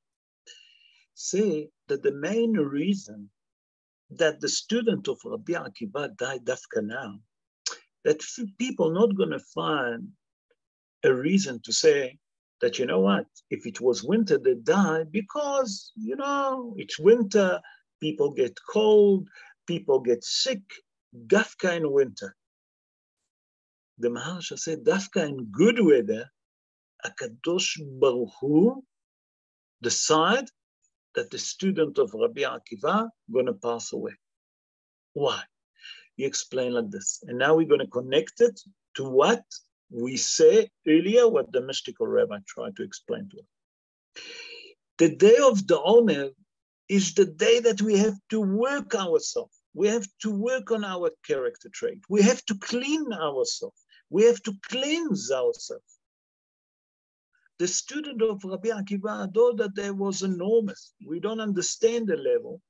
A: Say that the main reason that the student of Rabbi Akiva died dafka now, that people not going to find a reason to say that, you know what, if it was winter, they die because, you know, it's winter, people get cold, people get sick, dafka in winter. The Maharsha said, dafka in good weather, HaKadosh Baruch Hu decide that the student of Rabbi Akiva going to pass away. Why? He explained like this. And now we're going to connect it to what we say earlier, what the mystical rabbi tried to explain to us. The day of the Omer is the day that we have to work ourselves. We have to work on our character trait. We have to clean ourselves. We have to cleanse ourselves. The student of Rabbi Akiva, though that there was enormous, we don't understand the level.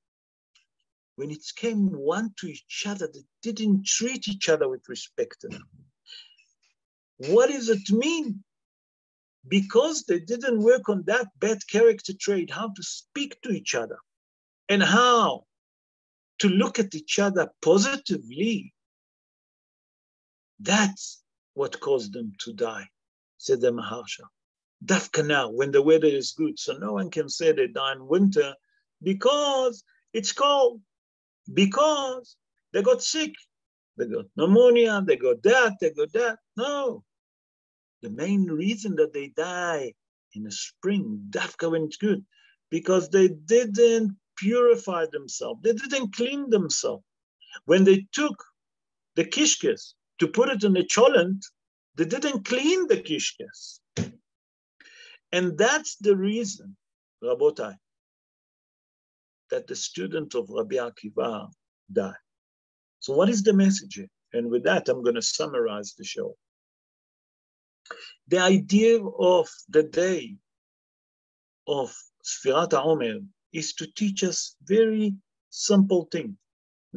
A: When it came one to each other, they didn't treat each other with respect enough. What does it mean? Because they didn't work on that bad character trait, how to speak to each other and how to look at each other positively. That's what caused them to die, said the Maharsha. Dafka now, when the weather is good, so no one can say they die in winter because it's cold, because they got sick, they got pneumonia, they got that, they got that. No. The main reason that they die in the spring, Dafka when it's good, because they didn't purify themselves. They didn't clean themselves. When they took the kishkes to put it in the cholent, they didn't clean the kishkes. And that's the reason, Rabotai, that the student of Rabbi Akiva died. So what is the message here? And with that, I'm going to summarize the show. The idea of the day of Sfirat Omer is to teach us very simple thing.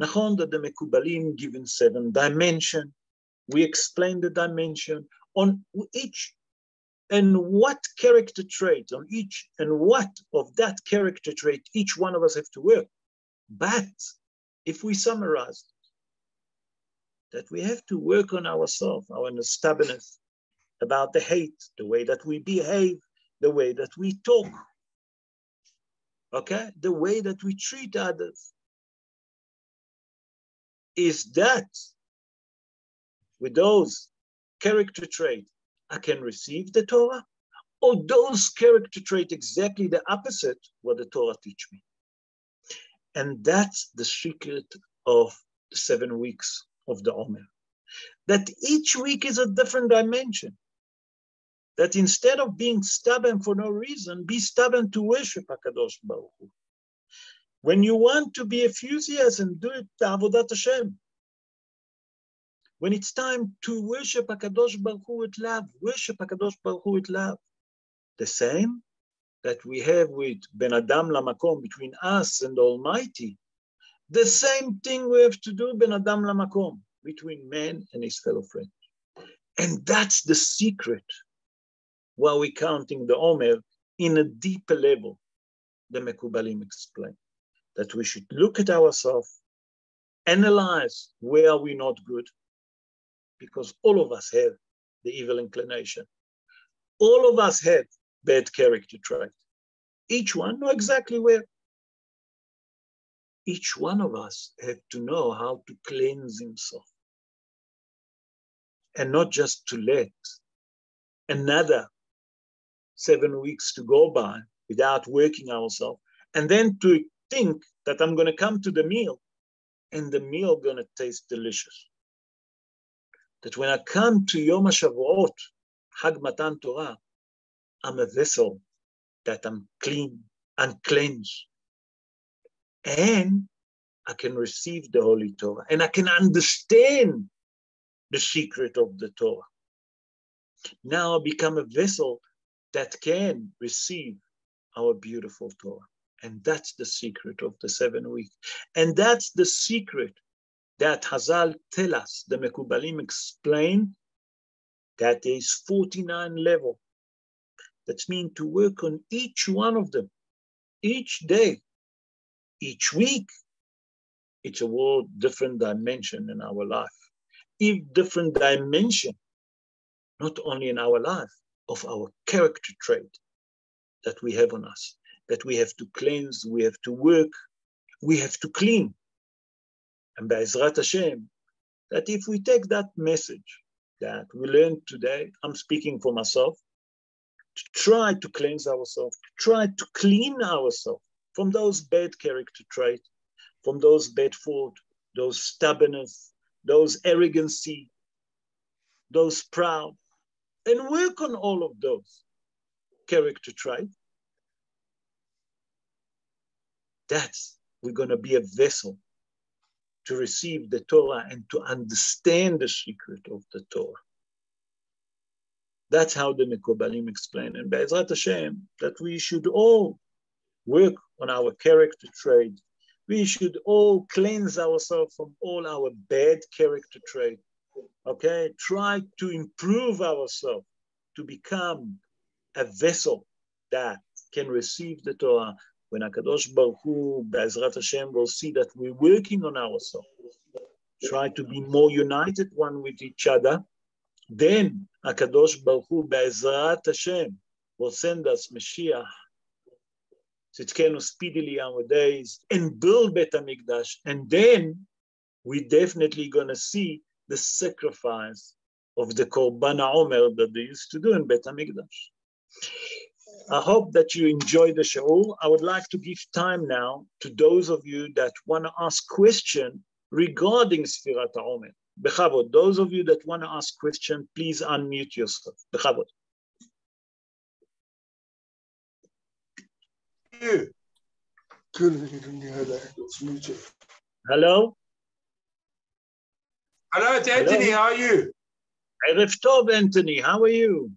A: Nachon that the Mekubalim given 7 dimensions. We explain the dimension on each and what character trait on each and what of that character trait each one of us have to work. But if we summarize that we have to work on ourselves, our stubbornness, about the hate, the way that we behave, the way that we talk, okay, the way that we treat others. Is that with those character traits, I can receive the Torah? Or those character traits exactly the opposite what the Torah teach me? And that's the secret of the 7 weeks of the Omer. That each week is a different dimension. That instead of being stubborn for no reason, be stubborn to worship HaKadosh Baruch Hu. When you want to be enthusiastic, do it Avodat Hashem. When it's time to worship HaKadosh Baruch Hu with love, worship HaKadosh Baruch Hu with love. The same that we have with Ben Adam Lamakom, between us and the Almighty. The same thing we have to do Ben Adam Lamakom, between man and his fellow friend. And that's the secret while we're counting the Omer in a deeper level. The Mekubalim explain that we should look at ourselves, analyze where are we not good, because all of us have the evil inclination. All of us have bad character trait. Each one know exactly where. Each one of us have to know how to cleanse himself. And not just to let another 7 weeks to go by without working ourselves, and then to think that I'm going to come to the meal and the meal going to taste delicious. That when I come to Yom HaShavuot, Hag Matan Torah, I'm a vessel that I'm clean and cleansed. And I can receive the Holy Torah. And I can understand the secret of the Torah. Now I become a vessel that can receive our beautiful Torah. And that's the secret of the 7 weeks. And that's the secret that Hazal tell us, the Mekubalim explain, that there is 49 levels. That means to work on each one of them, each day, each week. It's a whole different dimension in our life. If different dimension, not only in our life, of our character trait that we have on us, that we have to cleanse, we have to work, we have to clean. And Be'ezrat Hashem, that if we take that message that we learned today, I'm speaking for myself, to try to cleanse ourselves, to try to clean ourselves from those bad character traits, from those bad faults, those stubbornness, those arrogancy, those proud, and work on all of those character traits. That's, we're going to be a vessel to receive the Torah and to understand the secret of the Torah. That's how the Mekubalim explain. And Be'ezrat Hashem, that we should all work on our character trait. We should all cleanse ourselves from all our bad character trait. Okay? Try to improve ourselves to become a vessel that can receive the Torah. When HaKadosh Baruch Hu, Be'ezrat Hashem, will see that we're working on ourselves, try to be more united one with each other, then HaKadosh Baruch Hu, Be'ezrat Hashem, will send us Mashiach, Tzidkenu speedily our days, and build Bet HaMikdash. And then we're definitely going to see the sacrifice of the Korban HaOmer that they used to do in Bet HaMikdash. I hope that you enjoy the show. I would like to give time now to those of you that want to ask questions regarding Sfirat HaOmer. Bechavod, those of you that want to ask questions, please unmute yourself. Bechavod. Hello?
C: Hello, it's Anthony.
A: Hello?
C: How are you?
A: Erev Tov, Anthony. How are you?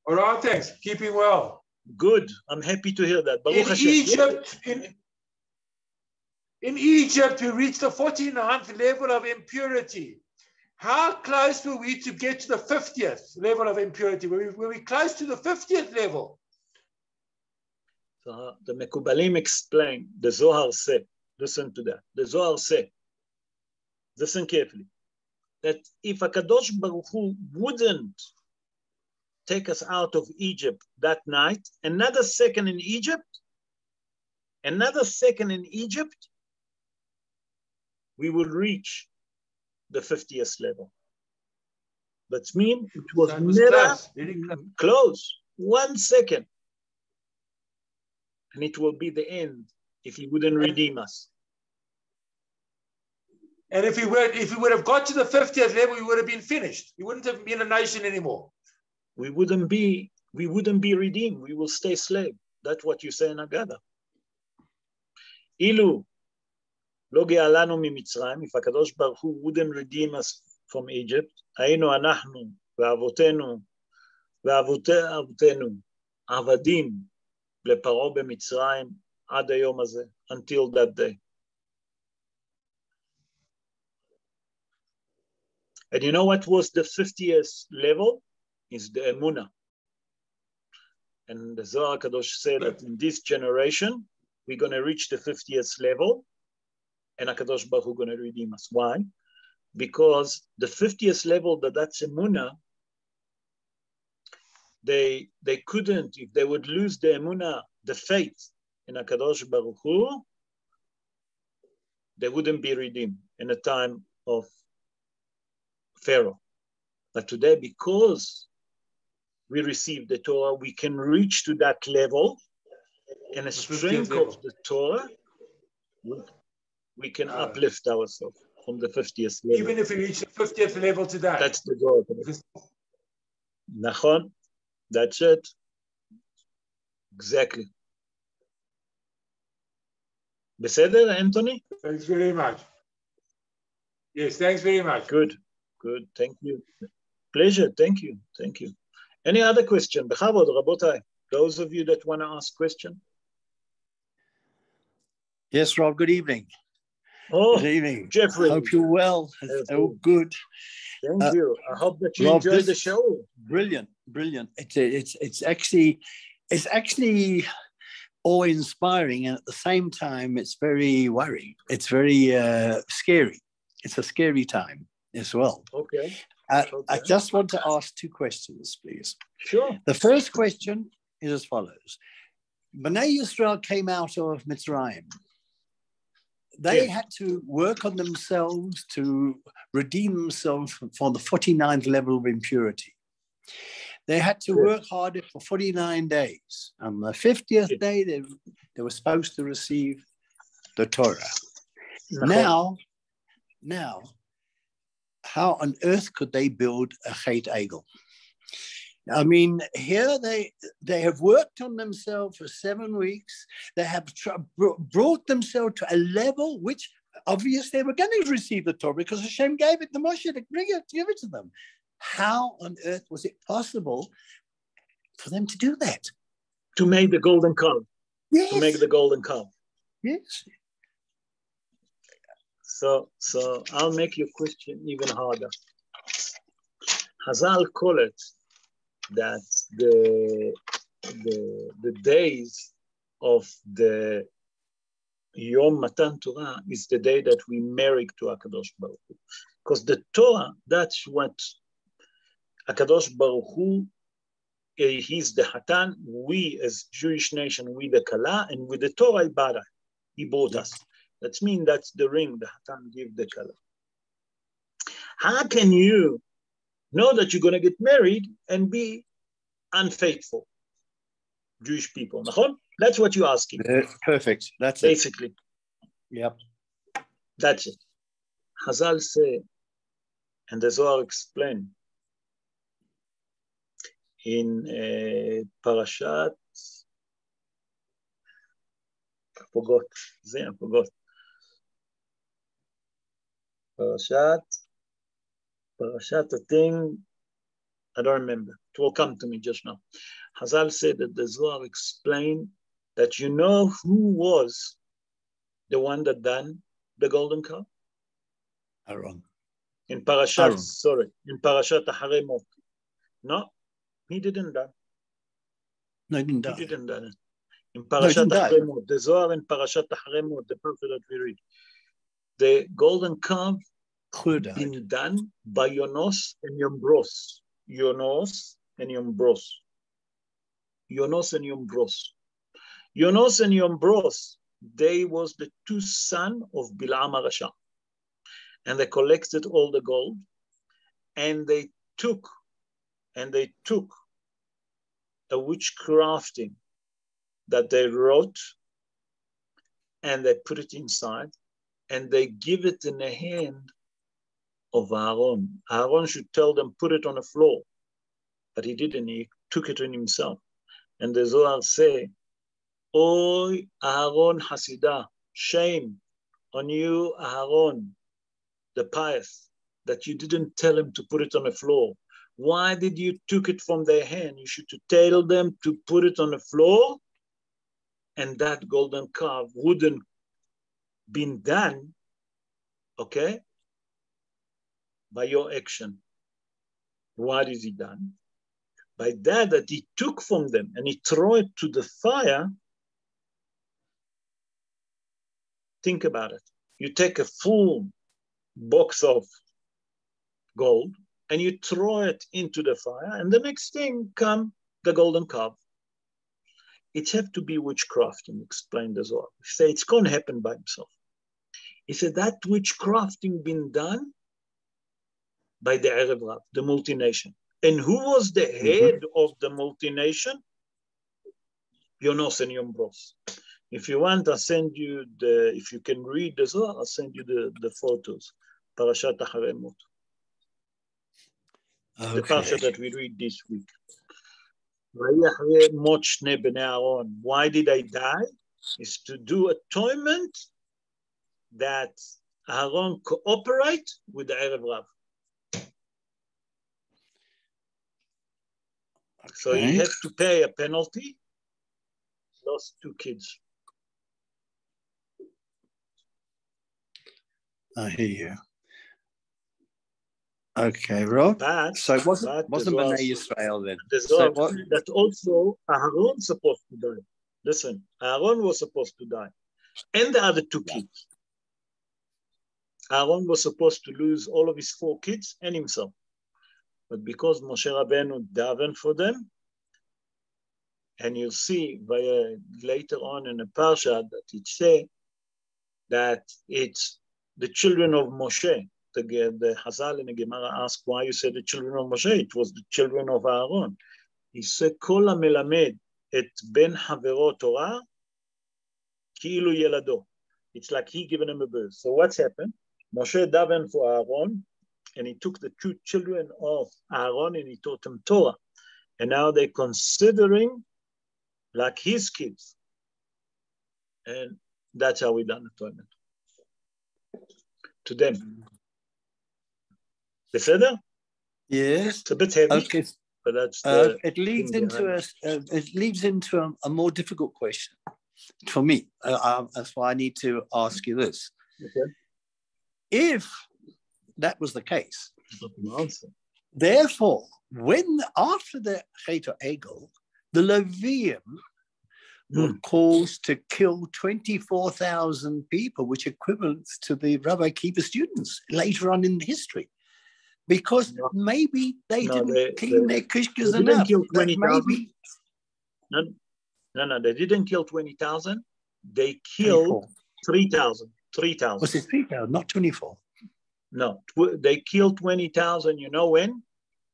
C: All right, thanks. Keeping well.
A: Good. I'm happy to hear that. Baruch
C: In
A: Hashem.
C: Egypt, in Egypt, we reached the 49th level of impurity. How close were we to get to the 50th level of impurity? Were we close to the 50th level?
A: So the Mekubalim explain, the Zohar said, listen to that. The Zohar said, listen carefully, that if HaKadosh Baruch Hu wouldn't take us out of Egypt that night, another second in Egypt, we will reach the 50th level. That means it was never close. 1 second. And it will be the end if he wouldn't redeem us.
C: And if we would have got to the 50th level, we would have been finished. We wouldn't have been a nation anymore.
A: We wouldn't be redeemed. We will stay slave. That's what you say in Agada. Ilu lo ge'alanu mimitzrayim, if HaKadosh Baruch Hu wouldn't redeem us from Egypt, היינו אנחנו ואבותינו ואבותינו עבדים לפרעה במצרים עד היום הזה, until that day. And you know what was the 50th level? Is the Emunah. And the Zohar Kadosh said that in this generation, we're going to reach the 50th level, and HaKadosh Baruch Hu going to redeem us. Why? Because the 50th level, that's Emunah, they couldn't, if they would lose the Emunah, the faith in HaKadosh Baruch Hu, they wouldn't be redeemed in the time of Pharaoh. But today, because we receive the Torah, we can reach to that level, and the strength of the Torah, we can uplift ourselves from the 50th level.
C: Even if we reach the 50th level today.
A: That's the goal. Nachon, that's it. Exactly. Beseder, Anthony?
C: Thanks very much. Yes, thanks very much.
A: Good. Thank you. Pleasure. Thank you. Any other question? Bechavod, Rabotai, those of you that want to ask question.
D: Yes, Rob, good evening.
A: Oh,
D: good evening.
A: Jeffrey.
D: Hope you're well. Oh, good.
A: Thank you. I hope that you
D: Rob,
A: enjoyed the show.
D: Brilliant. It's actually awe-inspiring, and at the same time, it's very worrying. It's very scary. It's a scary time as well.
A: Okay.
D: I just want to ask two questions, please.
A: Sure.
D: The first question is as follows. Bnei Yisrael came out of Mitzrayim. They had to work on themselves to redeem themselves from the 49th level of impurity. They had to work harder for 49 days. On the 50th day, they were supposed to receive the Torah. Now, how on earth could they build a Chet Egel? I mean, here they have worked on themselves for 7 weeks. They have brought themselves to a level which obviously they were going to receive the Torah because Hashem gave it to Moshe to give it to them. How on earth was it possible for them to do that?
A: To make the golden calf.
D: Yes.
A: To make the golden calf.
D: Yes.
A: So I'll make your question even harder. Hazal call it that the days of the Yom Matan Torah is the day that we marry to HaKadosh Baruch Hu. Because the Torah, that's what HaKadosh Baruch Hu, he's the Hatan, we as Jewish nation, we the Kala, and with the Torah Ibadah, he bought us. That means that's the ring the Hatan give the Kala. How can you know that you're going to get married and be unfaithful? Jewish people. That's what you're asking.
D: Perfect. That's
A: basically.
D: It. Yep.
A: That's it. Hazal say, and the Zohar explain in Parashat, I forgot. Parashat, a thing, I don't remember. It will come to me just now. Hazal said that the Zohar explained that you know who was the one that done the golden calf?
D: Aaron.
A: In Parashat, in Parashat Acharei Mot. No, he didn't die.
D: No, he didn't die.
A: He didn't die. In Parashat Acharei Mot, the Zohar in Parashat Acharei Mot, the parsha that we read, the golden calf been done by Yonos and Yombros. Yonos and Yombros. Yonos and Yombros, they was the two sons of Bilam HaRasha. And they collected all the gold, and they took a witchcrafting that they wrote, and they put it inside, and they give it in the hand of Aaron. Aaron should tell them, put it on the floor. But he didn't, he took it on himself. And the Zohar say, Oy, Aaron Hasidah, shame on you, Aaron, the pious, that you didn't tell him to put it on the floor. Why did you took it from their hand? You should tell them to put it on the floor, and that golden calf wouldn't been done, okay, by your action. What is he done? By that he took from them and he threw it to the fire. Think about it. You take a full box of gold and you throw it into the fire, and the next thing come the golden calf. It have to be witchcrafting, explained the Zohar. He said it's going to happen by himself. He said that witchcrafting been done by the Erev Rav, the multination. And who was the head of the multination? Yonos and Yombros. If you want, I'll send you if you can read the Zohar, I'll send you the photos. Parashat Acharei Mot. Okay. The parsha that we read this week. Why did I die? Is to do atonement that Aaron cooperate with the Erev Rav. Okay. So he has to pay a penalty. Lost 2 kids.
D: I hear you. Okay, Rob. So it wasn't Bnei Yisrael then.
A: That also Aaron supposed to die. Listen, Aaron was supposed to die. And the other 2 kids. Aaron was supposed to lose all of his 4 kids and himself. But because Moshe Rabbeinu davened for them, and you'll see later on in the parsha that it says that it's the children of Moshe. The Hazal in the Gemara asked why you said the children of Moshe. It was the children of Aaron. He said, Kol hamelamed et ben havero Torah, ki'ilu yelado. It's like he given him a birth. So what's happened? Moshe davened for Aaron, and he took the 2 children of Aaron and he taught them Torah. And now they're considering like his kids. And that's how we done atonement. To them. בסדר?
D: Yes.
A: It's a bit heavy,
D: Okay.
A: but that's
D: it leads into a more difficult question for me. That's why I need to ask you this.
A: Okay.
D: If that was the case, therefore, when after the Chet Egel, the Levium were caused to kill 24,000 people, which equivalents to the Rabbi Kippur students later on in history. Because maybe they didn't clean their kishkas enough.
A: Kill 20,000. No, they didn't kill 20,000. They killed 3,000. 3,000.
D: Was it 3,000, not 24?
A: No, they killed 20,000. You know when?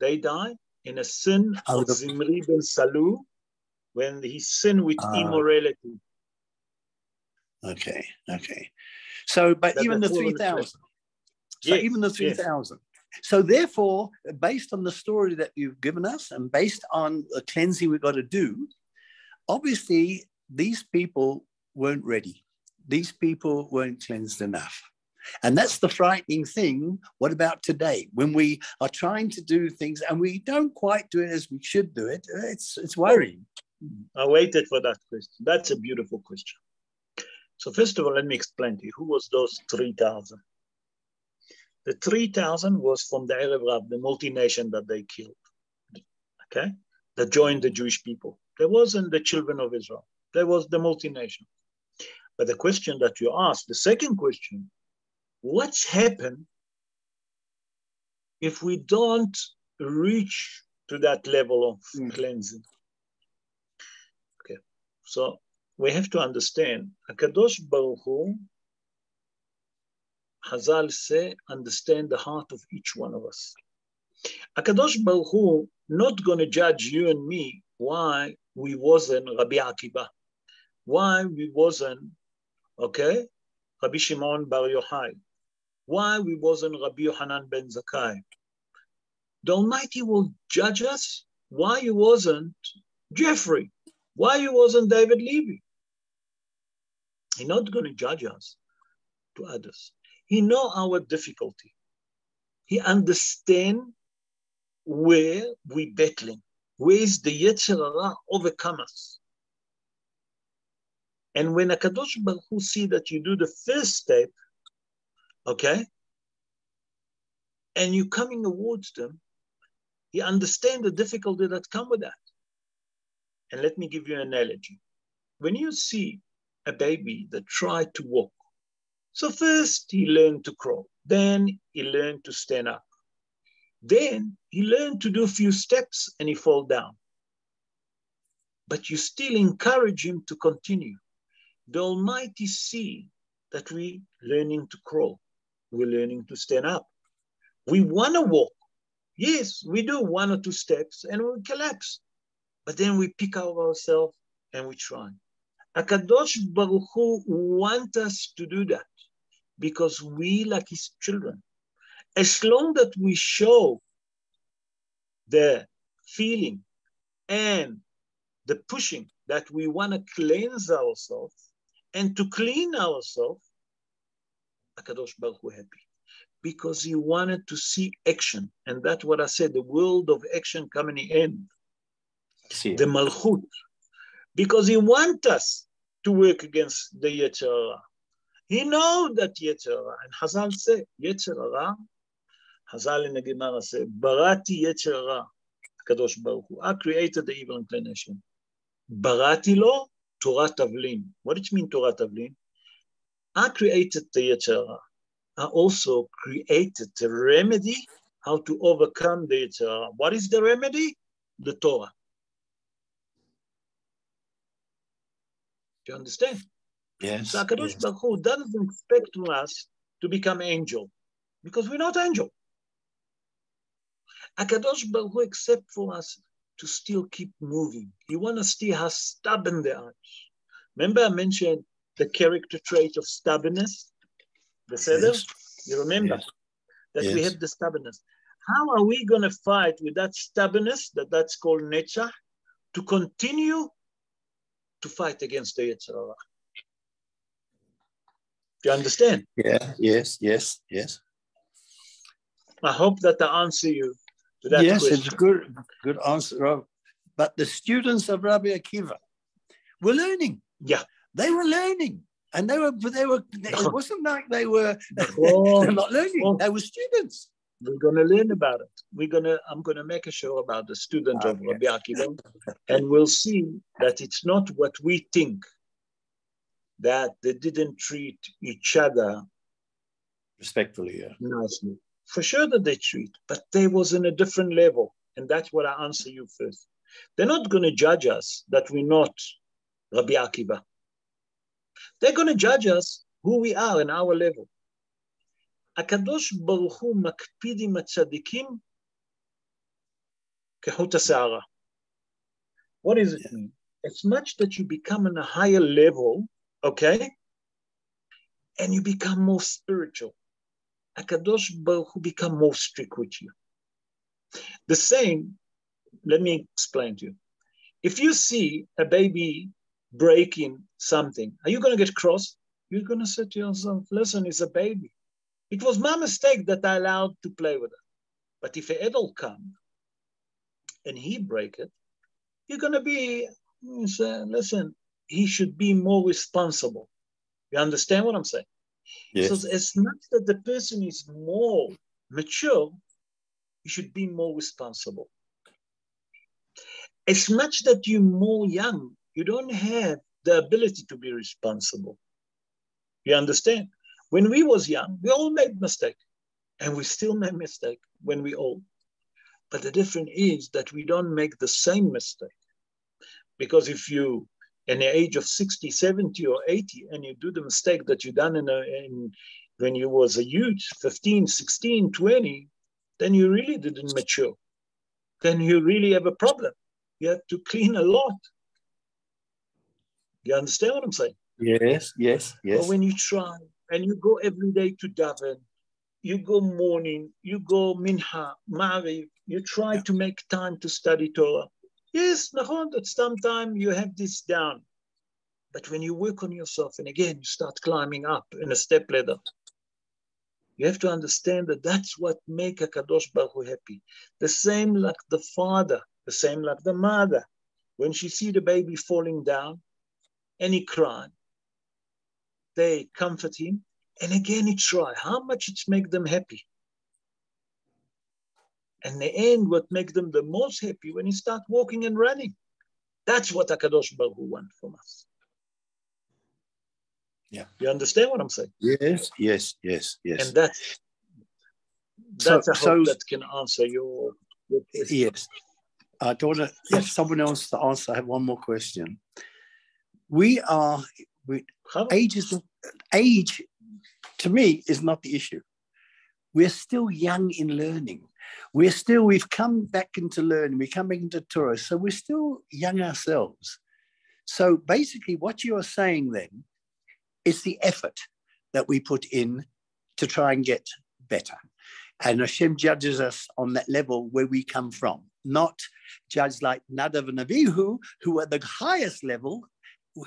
A: They died in a sin of Zimri ben Salu, when he sinned with immorality.
D: Okay. So, but even the 3,000. So even the 3,000. So therefore, based on the story that you've given us and based on the cleansing we've got to do, obviously these people weren't ready. These people weren't cleansed enough. And that's the frightening thing. What about today? When we are trying to do things and we don't quite do it as we should do it, it's worrying.
A: I waited for that question. That's a beautiful question. So first of all, let me explain to you, who was those 3,000? The 3,000 was from the Arab Rab, the multinational that they killed, okay? That joined the Jewish people. There wasn't the children of Israel. There was the multinational. But the question that you asked, the second question, what's happened if we don't reach to that level of cleansing? Okay, so we have to understand, HaKadosh Baruch Hu, Chazal say, understand the heart of each one of us. HaKadosh Baruch Hu not going to judge you and me why we wasn't Rabbi Akiba, why we wasn't, okay, Rabbi Shimon Bar Yochai, why we wasn't Rabbi Yohanan ben Zakkai. The Almighty will judge us why you wasn't Jeffrey, why you wasn't David Levy. He's not going to judge us to others. He knows our difficulty. He understands where we're battling. Where is the Yetzer Hara overcome us? And when HaKadosh Baruch Hu see that you do the first step, okay, and you're coming towards them, he understands the difficulty that comes with that. And let me give you an analogy. When you see a baby that tried to walk, so first he learned to crawl, then he learned to stand up. Then he learned to do a few steps and he fall down. But you still encourage him to continue. The Almighty see that we learning to crawl. We're learning to stand up. We want to walk. Yes, we do 1 or 2 steps and we collapse. But then we pick up ourselves and we try. HaKadosh Baruch Hu wants us to do that because we like his children. As long that we show the feeling and the pushing that we want to cleanse ourselves and to clean ourselves, HaKadosh Baruch Hu happy. Because he wanted to see action. And that's what I said, the world of action coming in. The Malchut. Because he wants us to work against the Yetzer Hara. He knows that Yetzer Hara. And Chazal say, Yetzer Hara, Chazal in the Gemara say, Barati Yetzer Hara, Kadosh Baruch Hu. I created the evil inclination. Barati lo Torah Tavlin. What does it mean, Torah Tavlin? I created the Yetzer Hara. I also created the remedy how to overcome the Yetzer Hara. What is the remedy? The Torah. Do you understand?
D: Yes.
A: So HaKadosh Baruch Hu doesn't expect from us to become angel because we're not angel. HaKadosh Baruch Hu accepts for us to still keep moving. He wants us to still have stubborn the heart. Remember I mentioned the character trait of stubbornness? The Seder?
D: Yes.
A: You remember that we have the stubbornness. How are we going to fight with that stubbornness that's called netzach to continue to fight against the Yetzer Hara? Do you understand?
D: Yeah, yes, yes, yes.
A: I hope that I answer you to that
D: yes,
A: question.
D: It's a good answer, Rob. But the students of Rabbi Akiva were learning.
A: Yeah.
D: They were learning. And it wasn't like they were they're not learning. They were students.
A: We're going to learn about it. I'm going to make a show about the student of Rabbi Akiva, and we'll see that it's not what we think, that they didn't treat each other
D: respectfully,
A: nicely. For sure that they treat, but they was in a different level. And that's what I answer you first. They're not going to judge us that we're not Rabbi Akiva. They're going to judge us who we are in our level. הקדוש ברוך הוא מקפיד עם הצדיקים כחוט השערה. What does it mean? As much that you become on a higher level, okay, and you become more spiritual, הקדוש ברוך הוא become more strict with you. The same, let me explain to you. If you see a baby breaking something, are you going to get cross? You're going to say to yourself, listen, it's a baby. It was my mistake that I allowed to play with it. But if an adult comes and he break it, you're going to be, you say, listen, he should be more responsible. You understand what I'm saying?
D: Yes.
A: So as much that the person is more mature, you should be more responsible. As much that you're more young, you don't have the ability to be responsible. You understand? When we was young, we all made mistake, and we still make mistake when we old. But the difference is that we don't make the same mistake. Because if you, in the age of 60, 70, or 80, and you do the mistake that you done when you was a youth, 15, 16, 20, then you really didn't mature. Then you really have a problem. You have to clean a lot. You understand what I'm saying?
D: Yes, yes, yes.
A: But when you try, and you go every day to daven, you go morning, you go mincha, mariv, you try to make time to study Torah. Yes, that sometimes you have this down. But when you work on yourself, and again, you start climbing up in a step ladder, you have to understand that that's what makes HaKadosh Baruch Hu happy. The same like the father, the same like the mother. When she see the baby falling down, and he cries, they comfort him, and again he try. How much it make them happy? And the end, what makes them the most happy when he start walking and running. That's what HaKadosh Baruch Hu wants from us.
D: Yeah.
A: You understand what I'm saying?
D: Yes, yes, yes, yes.
A: And that's I hope that can answer your question.
D: Yes. I don't want to have someone else to answer. I have one more question. Age to me is not the issue. We're still young in learning. We've come back into learning. We come back into Torah. So we're still young ourselves. So basically what you are saying then is the effort that we put in to try and get better. And Hashem judges us on that level where we come from, not judge like Nadav and Abihu, who are the highest level,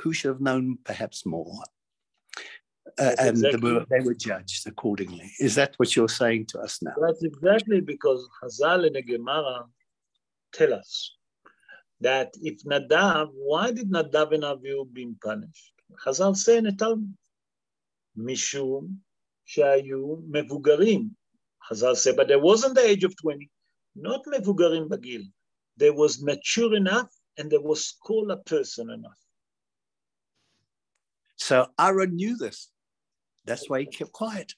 D: who should have known perhaps more. And exactly. They were judged accordingly. Is that what you're saying to us now?
A: That's exactly because Chazal in the Gemara tell us that if Nadav, why did Nadav and Avihu been punished? Chazal say in the Talmud, Mishum Shayu Mevugarim. Chazal say, but there wasn't the age of 20, not Mevugarim Bagil. There was mature enough and there was scholar person enough.
D: So Aaron knew this. That's why he kept quiet.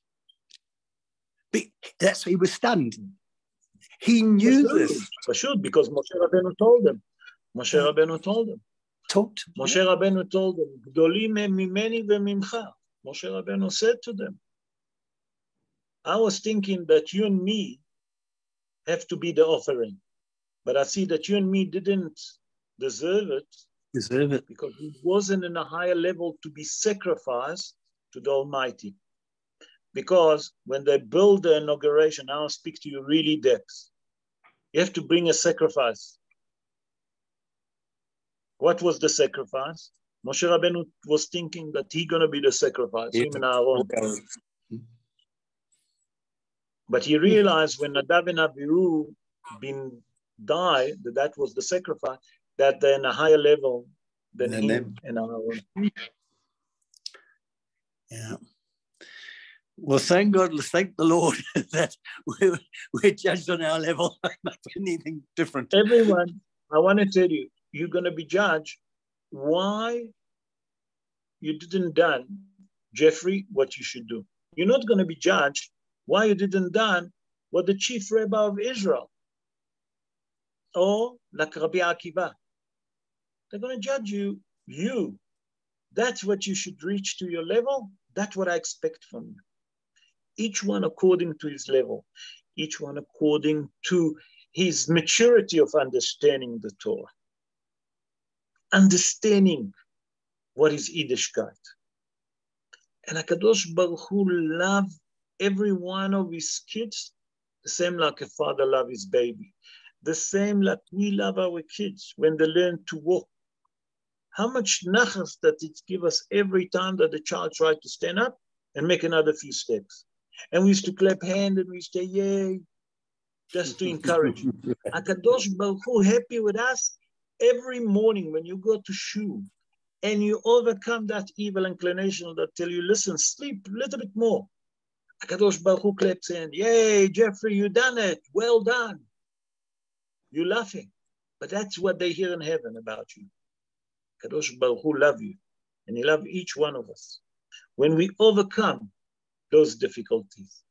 D: That's why he was stunned. He knew this.
A: For sure, because Moshe Rabbeinu told them. Moshe Rabbeinu told them. Moshe Rabbeinu told them, Gdolim mimeni v'mimcha. Moshe Rabbeinu said to them, I was thinking that you and me have to be the offering. But I see that you and me didn't deserve it. Because he wasn't in a higher level to be sacrificed to the Almighty. Because when they build the inauguration, I'll speak to you really depth. You have to bring a sacrifice. What was the sacrifice? Moshe Rabbeinu was thinking that he's going to be the sacrifice, him and Aaron. But he realized when Nadav and Abihu died, that was the sacrifice, that they're in a higher level than him and Aaron.
D: Yeah. Well, thank God, thank the Lord that we're judged on our level, not anything different.
A: Everyone, I want to tell you, you're going to be judged why you didn't done, Jeffrey, what you should do. You're not going to be judged why you didn't done what the chief rabbi of Israel or like Rabbi Akiva. They're going to judge you. That's what you should reach to your level. That's what I expect from you. Each one according to his level, each one according to his maturity of understanding the Torah, understanding what is Yiddishkeit. And HaKadosh Baruch Hu loves every one of his kids the same like a father loves his baby, the same like we love our kids when they learn to walk. How much nachas that it gives us every time that the child tries to stand up and make another few steps. And we used to clap hands and we used to say, yay, just to encourage. HaKadosh Baruch Hu happy with us every morning when you go to shul and you overcome that evil inclination that tell you, listen, sleep a little bit more. HaKadosh Baruch Hu claps hands, yay, Jeffrey, you done it, well done. You're laughing, but that's what they hear in heaven about you. HaKadosh Baruch Hu love you, and he loves each one of us. When we overcome those difficulties.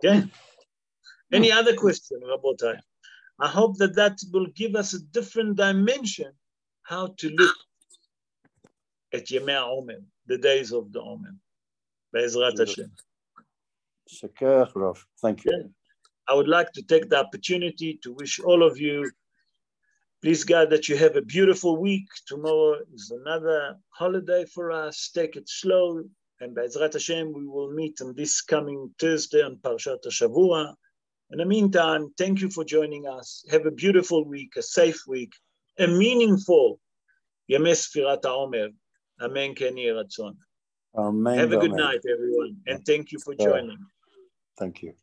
D: Okay.
A: Any other question, Rabotai? I hope that will give us a different dimension how to look at Yemei Omer, the days of the Omer. Be'ezrat Hashem.
D: Thank you.
A: I would like to take the opportunity to wish all of you, please God, that you have a beautiful week. Tomorrow is another holiday for us. Take it slow. And Be'ezrat Hashem, we will meet on this coming Thursday on Parshat HaShavua. In the meantime, thank you for joining us. Have a beautiful week, a safe week, a meaningful Yemei Sfirat HaOmer. Amen. Ken Yeh Ratzon.
D: Amen.
A: Have a good night, everyone. And thank you for joining.
D: Thank you.